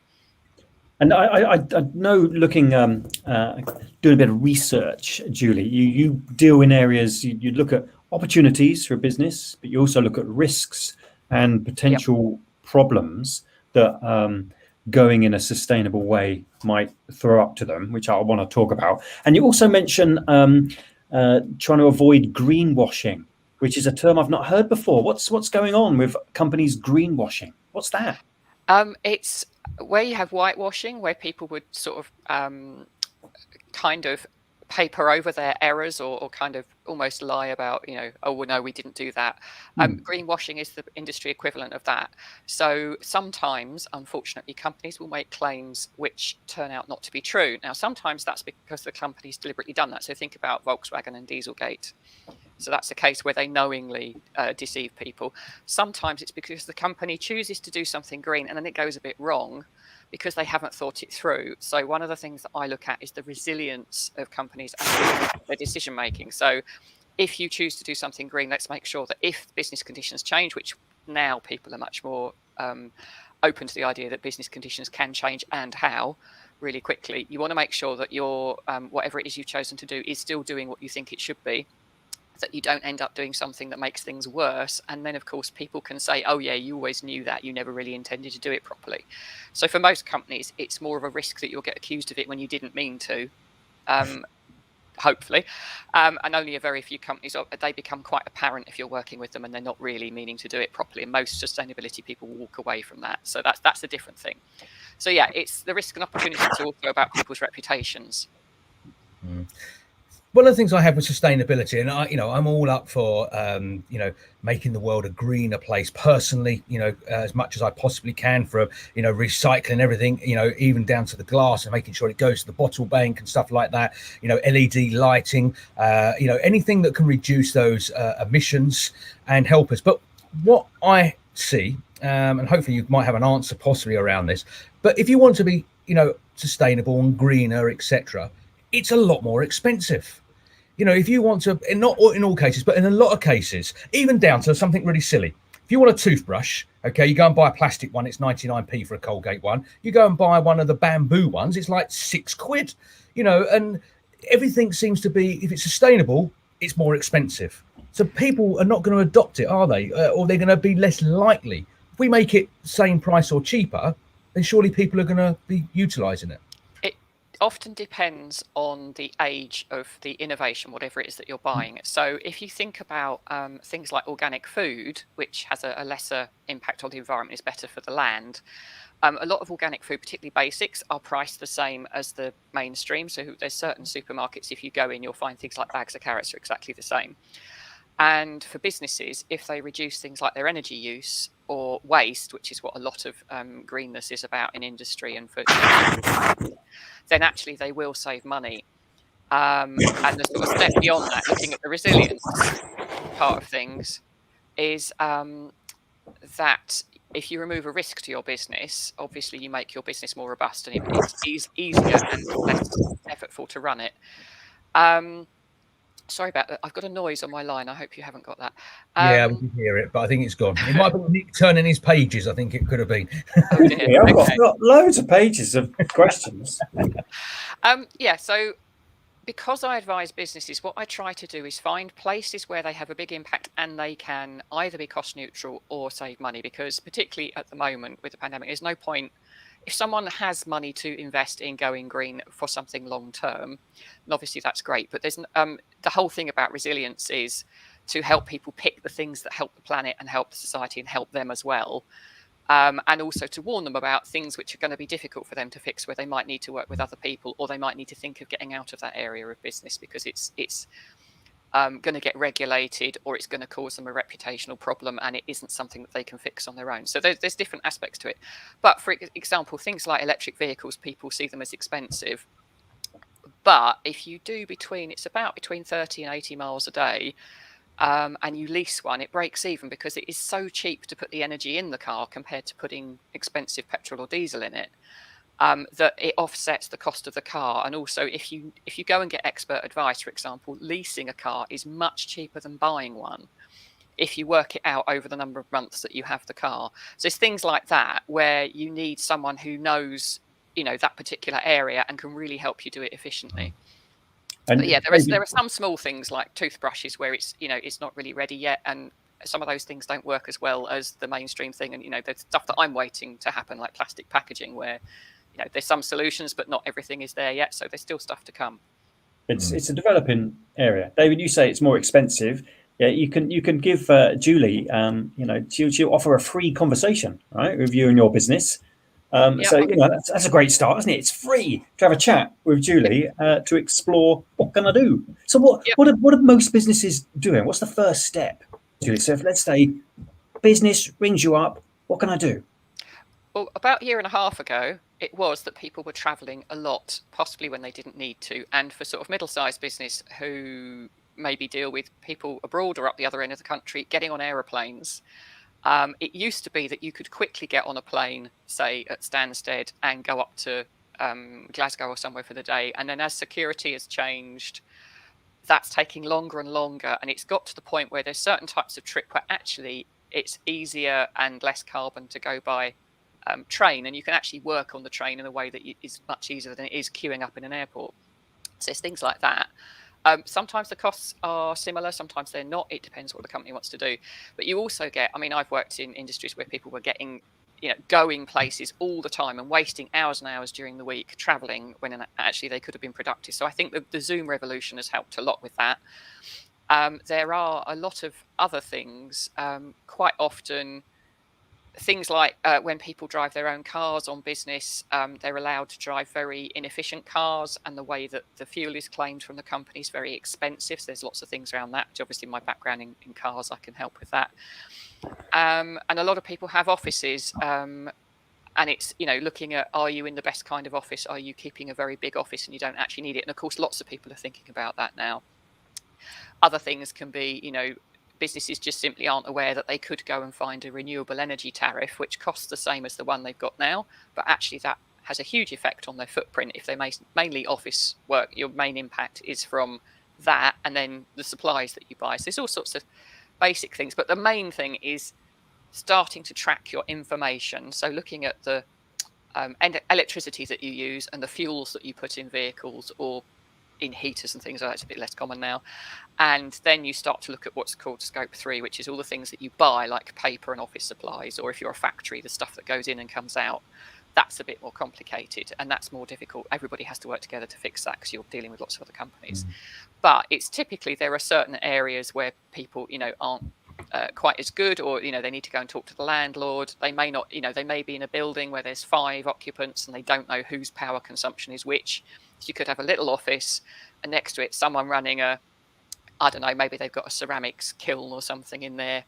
And I know, looking, doing a bit of research, Julie, you deal in areas, you look at opportunities for a business, but you also look at risks and potential problems that going in a sustainable way might throw up to them, which I want to talk about. And you also mention trying to avoid greenwashing, which is a term I've not heard before. What's going on with companies greenwashing? What's that? It's where you have whitewashing, where people would sort of kind of paper over their errors or kind of almost lie about, oh, well, no, we didn't do that. Greenwashing is the industry equivalent of that. So sometimes, unfortunately, companies will make claims which turn out not to be true. Now, sometimes that's because the company's deliberately done that. So think about Volkswagen and Dieselgate. So that's a case where they knowingly deceive people. Sometimes it's because the company chooses to do something green and then it goes a bit wrong because they haven't thought it through. So one of the things that I look at is the resilience of companies and their decision making. So if you choose to do something green, let's make sure that if business conditions change, which now people are much more open to the idea that business conditions can change and how really quickly, you want to make sure that your whatever it is you've chosen to do is still doing what you think it should be, that you don't end up doing something that makes things worse. And then, of course, people can say, oh, yeah, you always knew that. You never really intended to do it properly. So for most companies, it's more of a risk that you'll get accused of it when you didn't mean to, hopefully. And only a very few companies, they become quite apparent if you're working with them and they're not really meaning to do it properly. And most sustainability people walk away from that. So that's a different thing. So, yeah, it's the risk and opportunity to also about people's reputations. One of the things I have with sustainability, and I'm all up for, making the world a greener place personally, as much as I possibly can, for, recycling everything, even down to the glass and making sure it goes to the bottle bank and stuff like that, LED lighting, anything that can reduce those emissions and help us. But what I see, and hopefully you might have an answer possibly around this, but if you want to be, sustainable and greener, etc., it's a lot more expensive. If you want to, not in all cases, but in a lot of cases, even down to something really silly. If you want a toothbrush, okay, you go and buy a plastic one, it's 99p for a Colgate one. You go and buy one of the bamboo ones, it's like £6, and everything seems to be, if it's sustainable, it's more expensive. So people are not going to adopt it, are they? Or they're going to be less likely. If we make it same price or cheaper, then surely people are going to be utilising it. Often depends on the age of the innovation, whatever it is that you're buying. So if you think about things like organic food, which has a lesser impact on the environment, is better for the land. A lot of organic food, particularly basics, are priced the same as the mainstream. So there's certain supermarkets, if you go in, you'll find things like bags of carrots are exactly the same. And for businesses, if they reduce things like their energy use or waste, which is what a lot of greenness is about in industry and for then actually they will save money. And the sort of step beyond that, looking at the resilience part of things, is that if you remove a risk to your business, obviously you make your business more robust and it's easier and less effortful to run it. Sorry about that. I've got a noise on my line. I hope you haven't got that. Yeah, we can hear it, but I think it's gone. It might be Nick turning his pages. I think it could have been. Oh dear. Yeah, I've got loads of pages of questions. So because I advise businesses, what I try to do is find places where they have a big impact and they can either be cost neutral or save money, because particularly at the moment with the pandemic, there's no point. If someone has money to invest in going green for something long term, and obviously that's great, but there's the whole thing about resilience is to help people pick the things that help the planet and help the society and help them as well. And also to warn them about things which are going to be difficult for them to fix, where they might need to work with other people, or they might need to think of getting out of that area of business because it's going to get regulated, or it's going to cause them a reputational problem, and it isn't something that they can fix on their own. So there's different aspects to it. But for example, things like electric vehicles, people see them as expensive. But if you do it's about between 30 and 80 miles a day, and you lease one, it breaks even because it is so cheap to put the energy in the car compared to putting expensive petrol or diesel in it. That it offsets the cost of the car. And also if you go and get expert advice, for example, leasing a car is much cheaper than buying one if you work it out over the number of months that you have the car. So it's things like that where you need someone who knows that particular area and can really help you do it efficiently. And but yeah, there are some small things like toothbrushes where it's not really ready yet, and some of those things don't work as well as the mainstream thing. And there's stuff that I'm waiting to happen, like plastic packaging, where there's some solutions, but not everything is there yet. So there's still stuff to come. It's a developing area. David, you say it's more expensive. Yeah, you can give Julie, she'll offer a free conversation, right, with you and your business. So that's a great start, isn't it? It's free to have a chat with Julie to explore what can I do. So what are most businesses doing? What's the first step, Julie? So if, let's say business rings you up, what can I do? Well, about a year and a half ago, it was that people were travelling a lot, possibly when they didn't need to. And for sort of middle-sized business who maybe deal with people abroad or up the other end of the country, getting on aeroplanes. It used to be that you could quickly get on a plane, say at Stansted, and go up to Glasgow or somewhere for the day. And then as security has changed, that's taking longer and longer. And it's got to the point where there's certain types of trip where actually it's easier and less carbon to go by train. And you can actually work on the train in a way that is much easier than it is queuing up in an airport. So it's things like that. Sometimes the costs are similar, sometimes they're not. It depends what the company wants to do. But you also get, I mean, I've worked in industries where people were getting, going places all the time and wasting hours and hours during the week traveling when actually they could have been productive. So I think the Zoom revolution has helped a lot with that. There are a lot of other things, quite often. Things like when people drive their own cars on business, they're allowed to drive very inefficient cars, and the way that the fuel is claimed from the company is very expensive. So there's lots of things around that, which obviously my background in cars, I can help with that. And a lot of people have offices, and it's, looking at, are you in the best kind of office? Are you keeping a very big office and you don't actually need it? And of course, lots of people are thinking about that now. Other things can be, businesses just simply aren't aware that they could go and find a renewable energy tariff, which costs the same as the one they've got now. But actually that has a huge effect on their footprint. If they mainly office work, your main impact is from that, and then the supplies that you buy. So there's all sorts of basic things. But the main thing is starting to track your information. So looking at the electricity that you use and the fuels that you put in vehicles or in heaters and things like that. It's a bit less common now. And then you start to look at what's called scope 3, which is all the things that you buy, like paper and office supplies, or if you're a factory, the stuff that goes in and comes out. That's a bit more complicated, and that's more difficult. Everybody has to work together to fix that because you're dealing with lots of other companies. But it's typically there are certain areas where people, aren't quite as good, or they need to go and talk to the landlord. They may not, they may be in a building where there's 5 occupants and they don't know whose power consumption is which. So you could have a little office, and next to it someone running I don't know, maybe they've got a ceramics kiln or something in their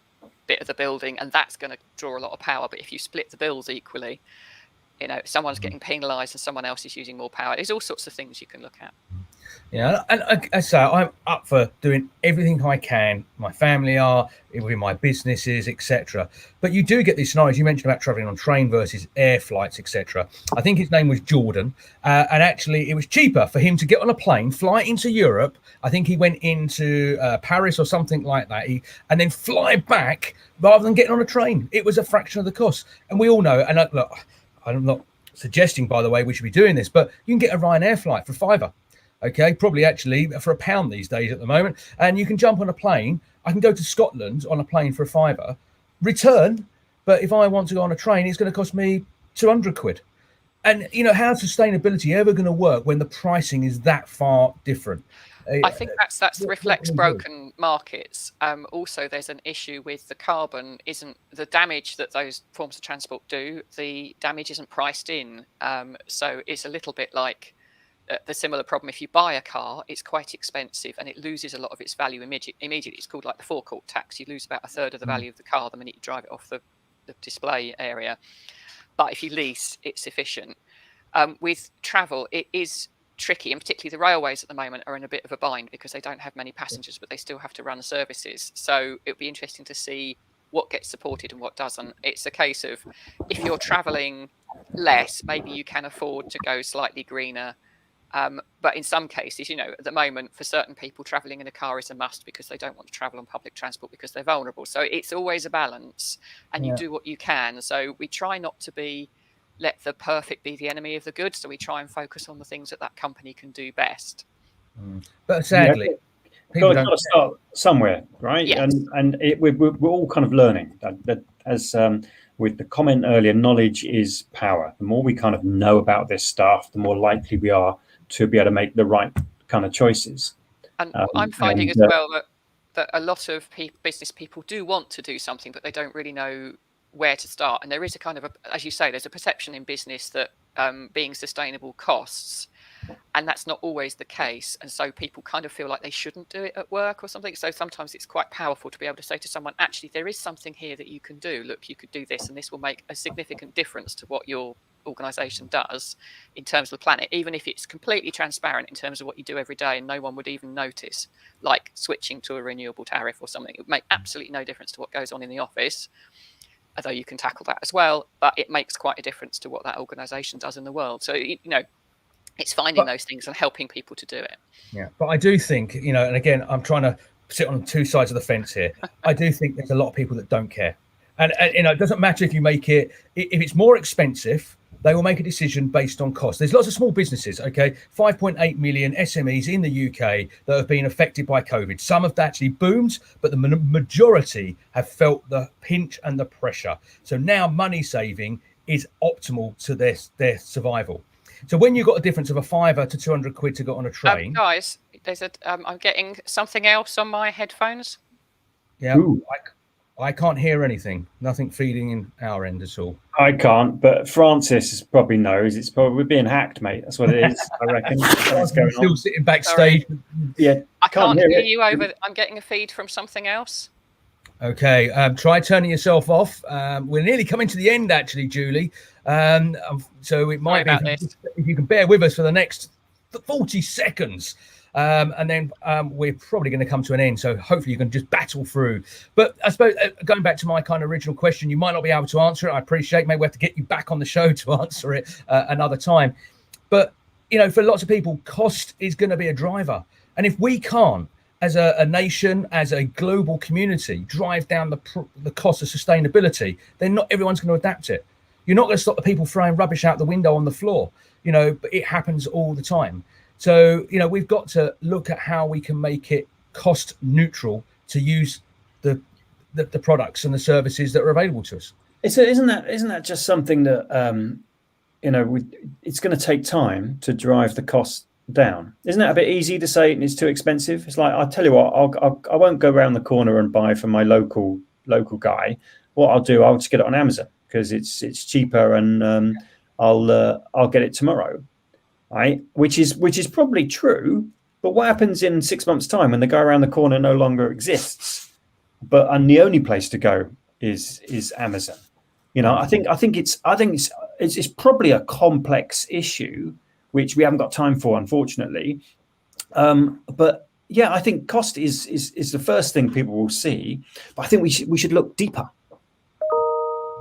bit of the building, and that's going to draw a lot of power. But if you split the bills equally, someone's getting penalised and someone else is using more power. There's all sorts of things you can look at. Yeah, and so I'm up for doing everything I can. My family are, within my businesses, etc. But you do get these scenarios. You mentioned about traveling on train versus air flights, etc. I think his name was Jordan, and actually it was cheaper for him to get on a plane, fly into Europe. I think he went into Paris or something like that, and then fly back rather than getting on a train. It was a fraction of the cost, and we all know. And look, I'm not suggesting, by the way, we should be doing this, but you can get a Ryanair flight for £5. Okay, probably actually for £1 these days at the moment. And you can jump on a plane. I can go to Scotland on a plane for £5, return. But if I want to go on a train, it's going to cost me 200 quid. And, how's sustainability ever going to work when the pricing is that far different? I think that reflects broken markets. Also, there's an issue with the carbon isn't the damage that those forms of transport do. The damage isn't priced in. So it's a little bit like the similar problem. If you buy a car, it's quite expensive and it loses a lot of its value immediately. It's called like the forecourt tax. You lose about a third of the value of the car the minute you drive it off the display area. But if you lease, it's efficient. With travel, it is tricky, and particularly the railways at the moment are in a bit of a bind because they don't have many passengers, but they still have to run services. So it'll be interesting to see what gets supported and what doesn't. It's a case of, if you're traveling less, maybe you can afford to go slightly greener. But in some cases, at the moment, for certain people, traveling in a car is a must because they don't want to travel on public transport because they're vulnerable. So it's always a balance, and you do what you can. So we try not to let the perfect be the enemy of the good. So we try and focus on the things that company can do best. But sadly, people got to start somewhere, right? Yes. And we're all kind of learning that as with the comment earlier, knowledge is power. The more we kind of know about this stuff, the more likely we are to be able to make the right kind of choices. And I'm finding as well that a lot of business people do want to do something, but they don't really know where to start. And there is a kind of, as you say, there's a perception in business that being sustainable costs, and that's not always the case. And so people kind of feel like they shouldn't do it at work or something. So sometimes it's quite powerful to be able to say to someone, actually, there is something here that you can do. Look, you could do this, and this will make a significant difference to what your organization does in terms of the planet, even if it's completely transparent in terms of what you do every day and no one would even notice, like switching to a renewable tariff or something. It would make absolutely no difference to what goes on in the office, although you can tackle that as well, but it makes quite a difference to what that organization does in the world. So, it's finding those things and helping people to do it. Yeah, but I do think, and again, I'm trying to sit on two sides of the fence here. I do think there's a lot of people that don't care. And it doesn't matter if you make it, if it's more expensive, they will make a decision based on cost. There's lots of small businesses, okay, 5.8 million SMEs in the UK that have been affected by COVID. Some have actually boomed, but the majority have felt the pinch and the pressure. So now money saving is optimal to their survival. So when you've got a difference of a £5 to 200 quid to get on a train, guys, there's I'm getting something else on my headphones. Yeah, I can't hear anything. Nothing feeding in our end at all. I can't, but Francis probably knows. It's probably being hacked, mate. That's what it is. I reckon. I'm still sitting backstage. Sorry. Yeah, I can't hear you over. I'm getting a feed from something else. Okay, try turning yourself off. We're nearly coming to the end, actually, Julie. So it might be if you can bear with us for the next 40 seconds. And then we're probably going to come to an end. So hopefully you can just battle through. But I suppose going back to my kind of original question, you might not be able to answer it. I appreciate. Maybe we have to get you back on the show to answer it another time. But, for lots of people, cost is going to be a driver. And if we can't, as a nation, as a global community, drive down the cost of sustainability, then not everyone's going to adapt it. You're not going to stop the people throwing rubbish out the window on the floor, but it happens all the time. So, we've got to look at how we can make it cost neutral to use the products and the services that are available to us. Isn't that just something that, it's going to take time to drive the cost down? Isn't it a bit easy to say it's too expensive? It's like, I'll tell you what, I won't go around the corner and buy from my local guy. What I'll do, I'll just get it on Amazon because it's cheaper, and I'll get it tomorrow. Right, which is probably true, but what happens in 6 months' time when the guy around the corner no longer exists, and the only place to go is Amazon? I think it's probably a complex issue which we haven't got time for, unfortunately. But yeah, I think cost is the first thing people will see, but I think we should look deeper.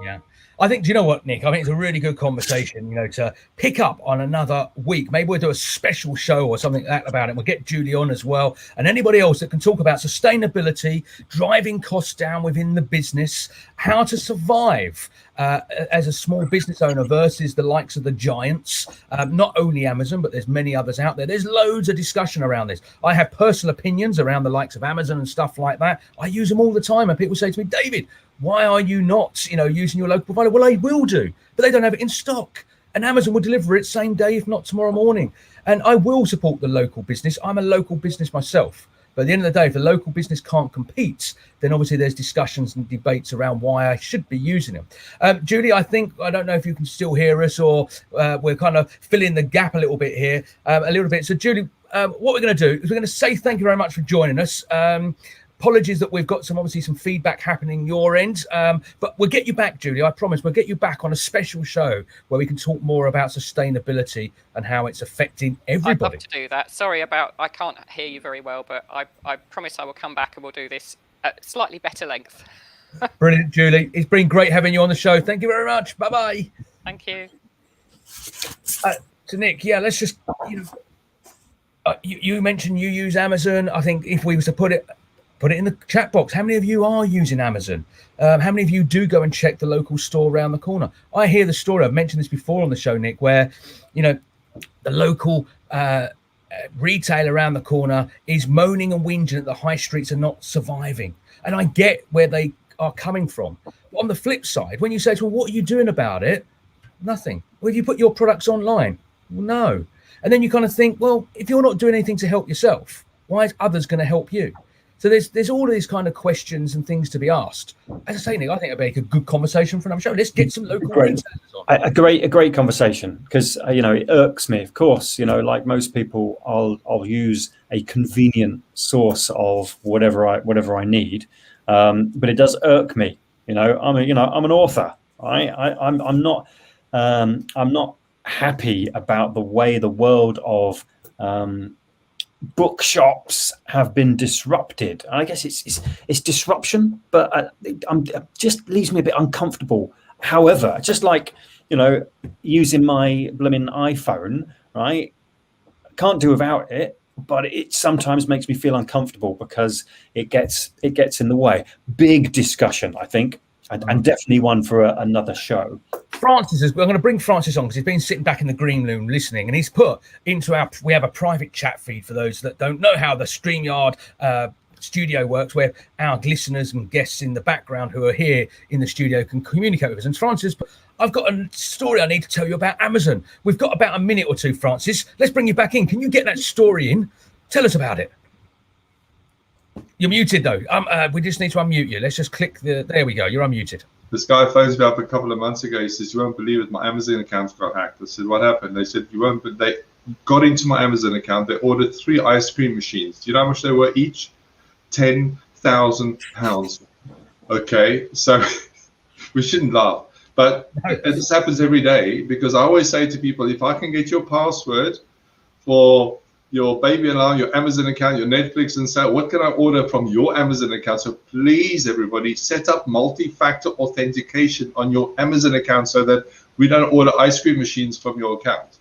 Yeah. I think, do you know what, Nick? I think it's a really good conversation, to pick up on another week. Maybe we'll do a special show or something like that about it. We'll get Julie on as well, and anybody else that can talk about sustainability, driving costs down within the business, how to survive as a small business owner versus the likes of the giants, not only Amazon, but there's many others out there. There's loads of discussion around this. I have personal opinions around the likes of Amazon and stuff like that. I use them all the time, and people say to me, David, why are you not, using your local provider? Well, I will do, but they don't have it in stock. And Amazon will deliver it same day, if not tomorrow morning. And I will support the local business. I'm a local business myself. But at the end of the day, if the local business can't compete, then obviously there's discussions and debates around why I should be using them. Julie, I don't know if you can still hear us, or we're kind of filling the gap a little bit here, So Julie, what we're going to do is we're going to say thank you very much for joining us. Apologies that we've got some feedback happening your end, but we'll get you back, Julie. I promise we'll get you back on a special show where we can talk more about sustainability and how it's affecting everybody. I'd love to do that. Sorry I can't hear you very well, but I promise I will come back and we'll do this at slightly better length. Brilliant, Julie. It's been great having you on the show. Thank you very much. Bye-bye. Thank you. So Nick, yeah, let's just, you mentioned you use Amazon. I think if we was to put it in the chat box. How many of you are using Amazon? How many of you do go and check the local store around the corner? I hear the story. I've mentioned this before on the show, Nick, where, the local retailer around the corner is moaning and whinging that the high streets are not surviving. And I get where they are coming from. But on the flip side, when you say to them, what are you doing about it? Nothing. Well, have you put your products online? Well, no. And then you kind of think, well, if you're not doing anything to help yourself, why is others going to help you? So there's all these kind of questions and things to be asked. As I say, Nick, I think it'd make a good conversation for another show. Let's get some local retailers on. A great conversation, because it irks me, of course. Like most people, I'll use a convenient source of whatever I need, but it does irk me. I'm an author. I'm not happy about the way the world of bookshops have been disrupted. I guess it's disruption, but it just leaves me a bit uncomfortable. However, just like using my blooming iPhone, right? Can't do without it, but it sometimes makes me feel uncomfortable because it gets in the way. Big discussion, I think, and definitely one for another show. Francis, I'm going to bring Francis on because he's been sitting back in the green room listening, and he's put into we have a private chat feed for those that don't know how the StreamYard studio works, where our listeners and guests in the background who are here in the studio can communicate with us. And Francis, I've got a story I need to tell you about Amazon. We've got about a minute or two, Francis. Let's bring you back in. Can you get that story in? Tell us about it. You're muted though. We just need to unmute you. Let's just click there we go. You're unmuted. This guy phones me up a couple of months ago. He says, "You won't believe it, my Amazon account got hacked." I said, "What happened?" They said, they got into my Amazon account. They ordered 3 ice cream machines. Do you know how much they were each? £10,000. Okay, so we shouldn't laugh, but this happens every day, because I always say to people, if I can get your password for your baby alarm, your Amazon account, your Netflix, and so what can I order from your Amazon account? So please, everybody, set up multi-factor authentication on your Amazon account so that we don't order ice cream machines from your account.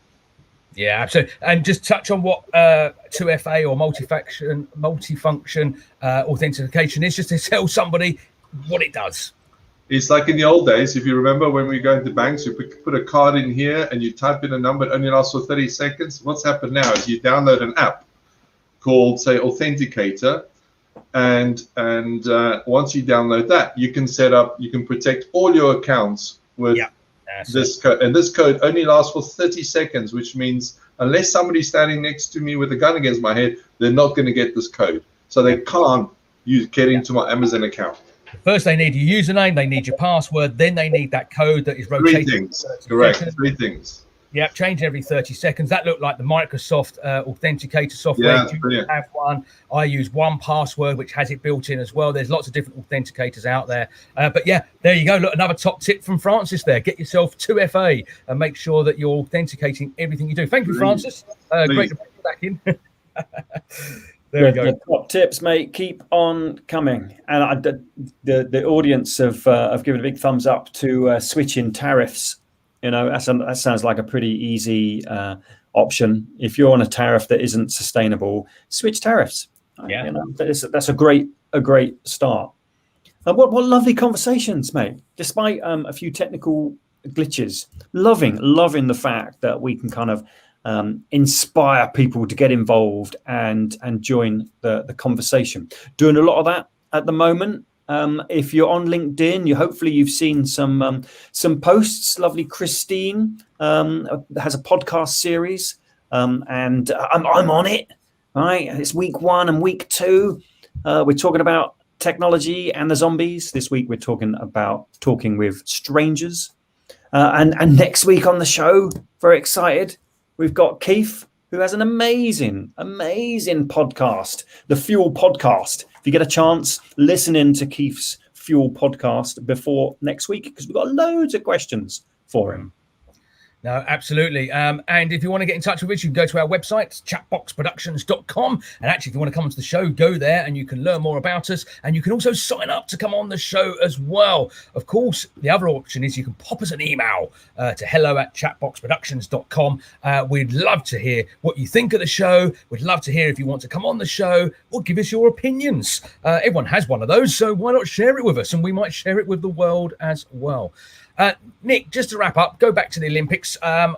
Yeah, absolutely. And just touch on what 2FA or multifunction authentication is, just to tell somebody what it does. It's like in the old days, if you remember when we go into banks, you put a card in here and you type in a number, it only lasts for 30 seconds. What's happened now is you download an app called, say, Authenticator. And once you download that, you can protect all your accounts with this code. And this code only lasts for 30 seconds, which means unless somebody's standing next to me with a gun against my head, they're not going to get this code. So they can't get into my Amazon account. First, they need your username, they need your password, then they need that code that is rotating. 3 things, correct. 3 things. Yeah, changing every 30 seconds. That looked like the Microsoft Authenticator software. Yeah, you have one. I use 1Password, which has it built in as well. There's lots of different authenticators out there. But yeah, there you go. Look, another top tip from Francis there. Get yourself 2FA and make sure that you're authenticating everything you do. Thank you, Francis. Great to bring you back in. There we go. The top tips, mate, keep on coming. And the audience have given a big thumbs up to switching tariffs. That sounds like a pretty easy option. If you're on a tariff that isn't sustainable, switch tariffs. Yeah, that's a great start. What lovely conversations, mate. Despite a few technical glitches, loving the fact that we can kind of inspire people to get involved and join the conversation. Doing a lot of that at the moment. If you're on LinkedIn, hopefully you've seen some posts. Lovely Christine has a podcast series, and I'm on it. Right, it's week 1 and week 2. We're talking about technology and the zombies. This week we're talking with strangers, and next week on the show, very excited. We've got Keith, who has an amazing podcast, the Fuel Podcast. If you get a chance, listen in to Keith's Fuel Podcast before next week, because we've got loads of questions for him. No, absolutely. And if you want to get in touch with us, you can go to our website, chatboxproductions.com. And actually, if you want to come onto the show, go there and you can learn more about us. And you can also sign up to come on the show as well. Of course, the other option is you can pop us an email to hello@chatboxproductions.com. We'd love to hear what you think of the show. We'd love to hear if you want to come on the show or give us your opinions. Everyone has one of those, so why not share it with us? And we might share it with the world as well. Nick, just to wrap up, go back to the Olympics.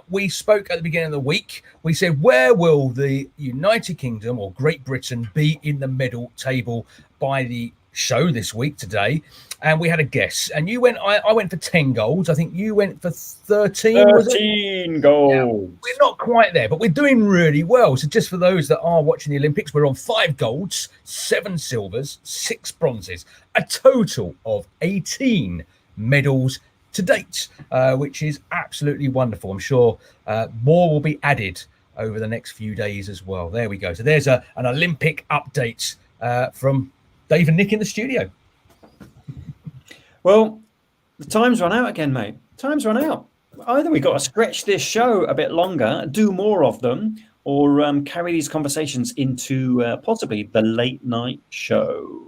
We spoke at the beginning of the week. We said, where will the United Kingdom or Great Britain be in the medal table by the show this week today, and we had a guess. And you went, I went for 10 golds. I think you went for 13. Was it? 13 goals. Yeah, we're not quite there, but we're doing really well. So just for those that are watching the Olympics, we're on 5 golds, 7 silvers, 6 bronzes, a total of 18 medals to date, which is absolutely wonderful. I'm sure more will be added over the next few days as well. There we go. So there's an Olympic update from Dave and Nick in the studio. Well, the time's run out again, mate. Time's run out. Either we've got to stretch this show a bit longer, do more of them, or carry these conversations into possibly the late night show.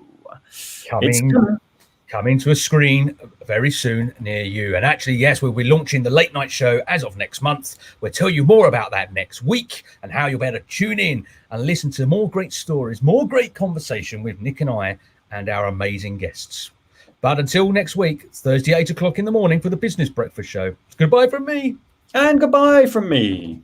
Coming to a screen very soon near you. And actually, yes, we'll be launching the late night show as of next month. We'll tell you more about that next week and how you'll be able to tune in and listen to more great stories, more great conversation with Nick and I and our amazing guests. But until next week, it's Thursday, 8 o'clock in the morning for the Business Breakfast Show. Goodbye from me. And goodbye from me.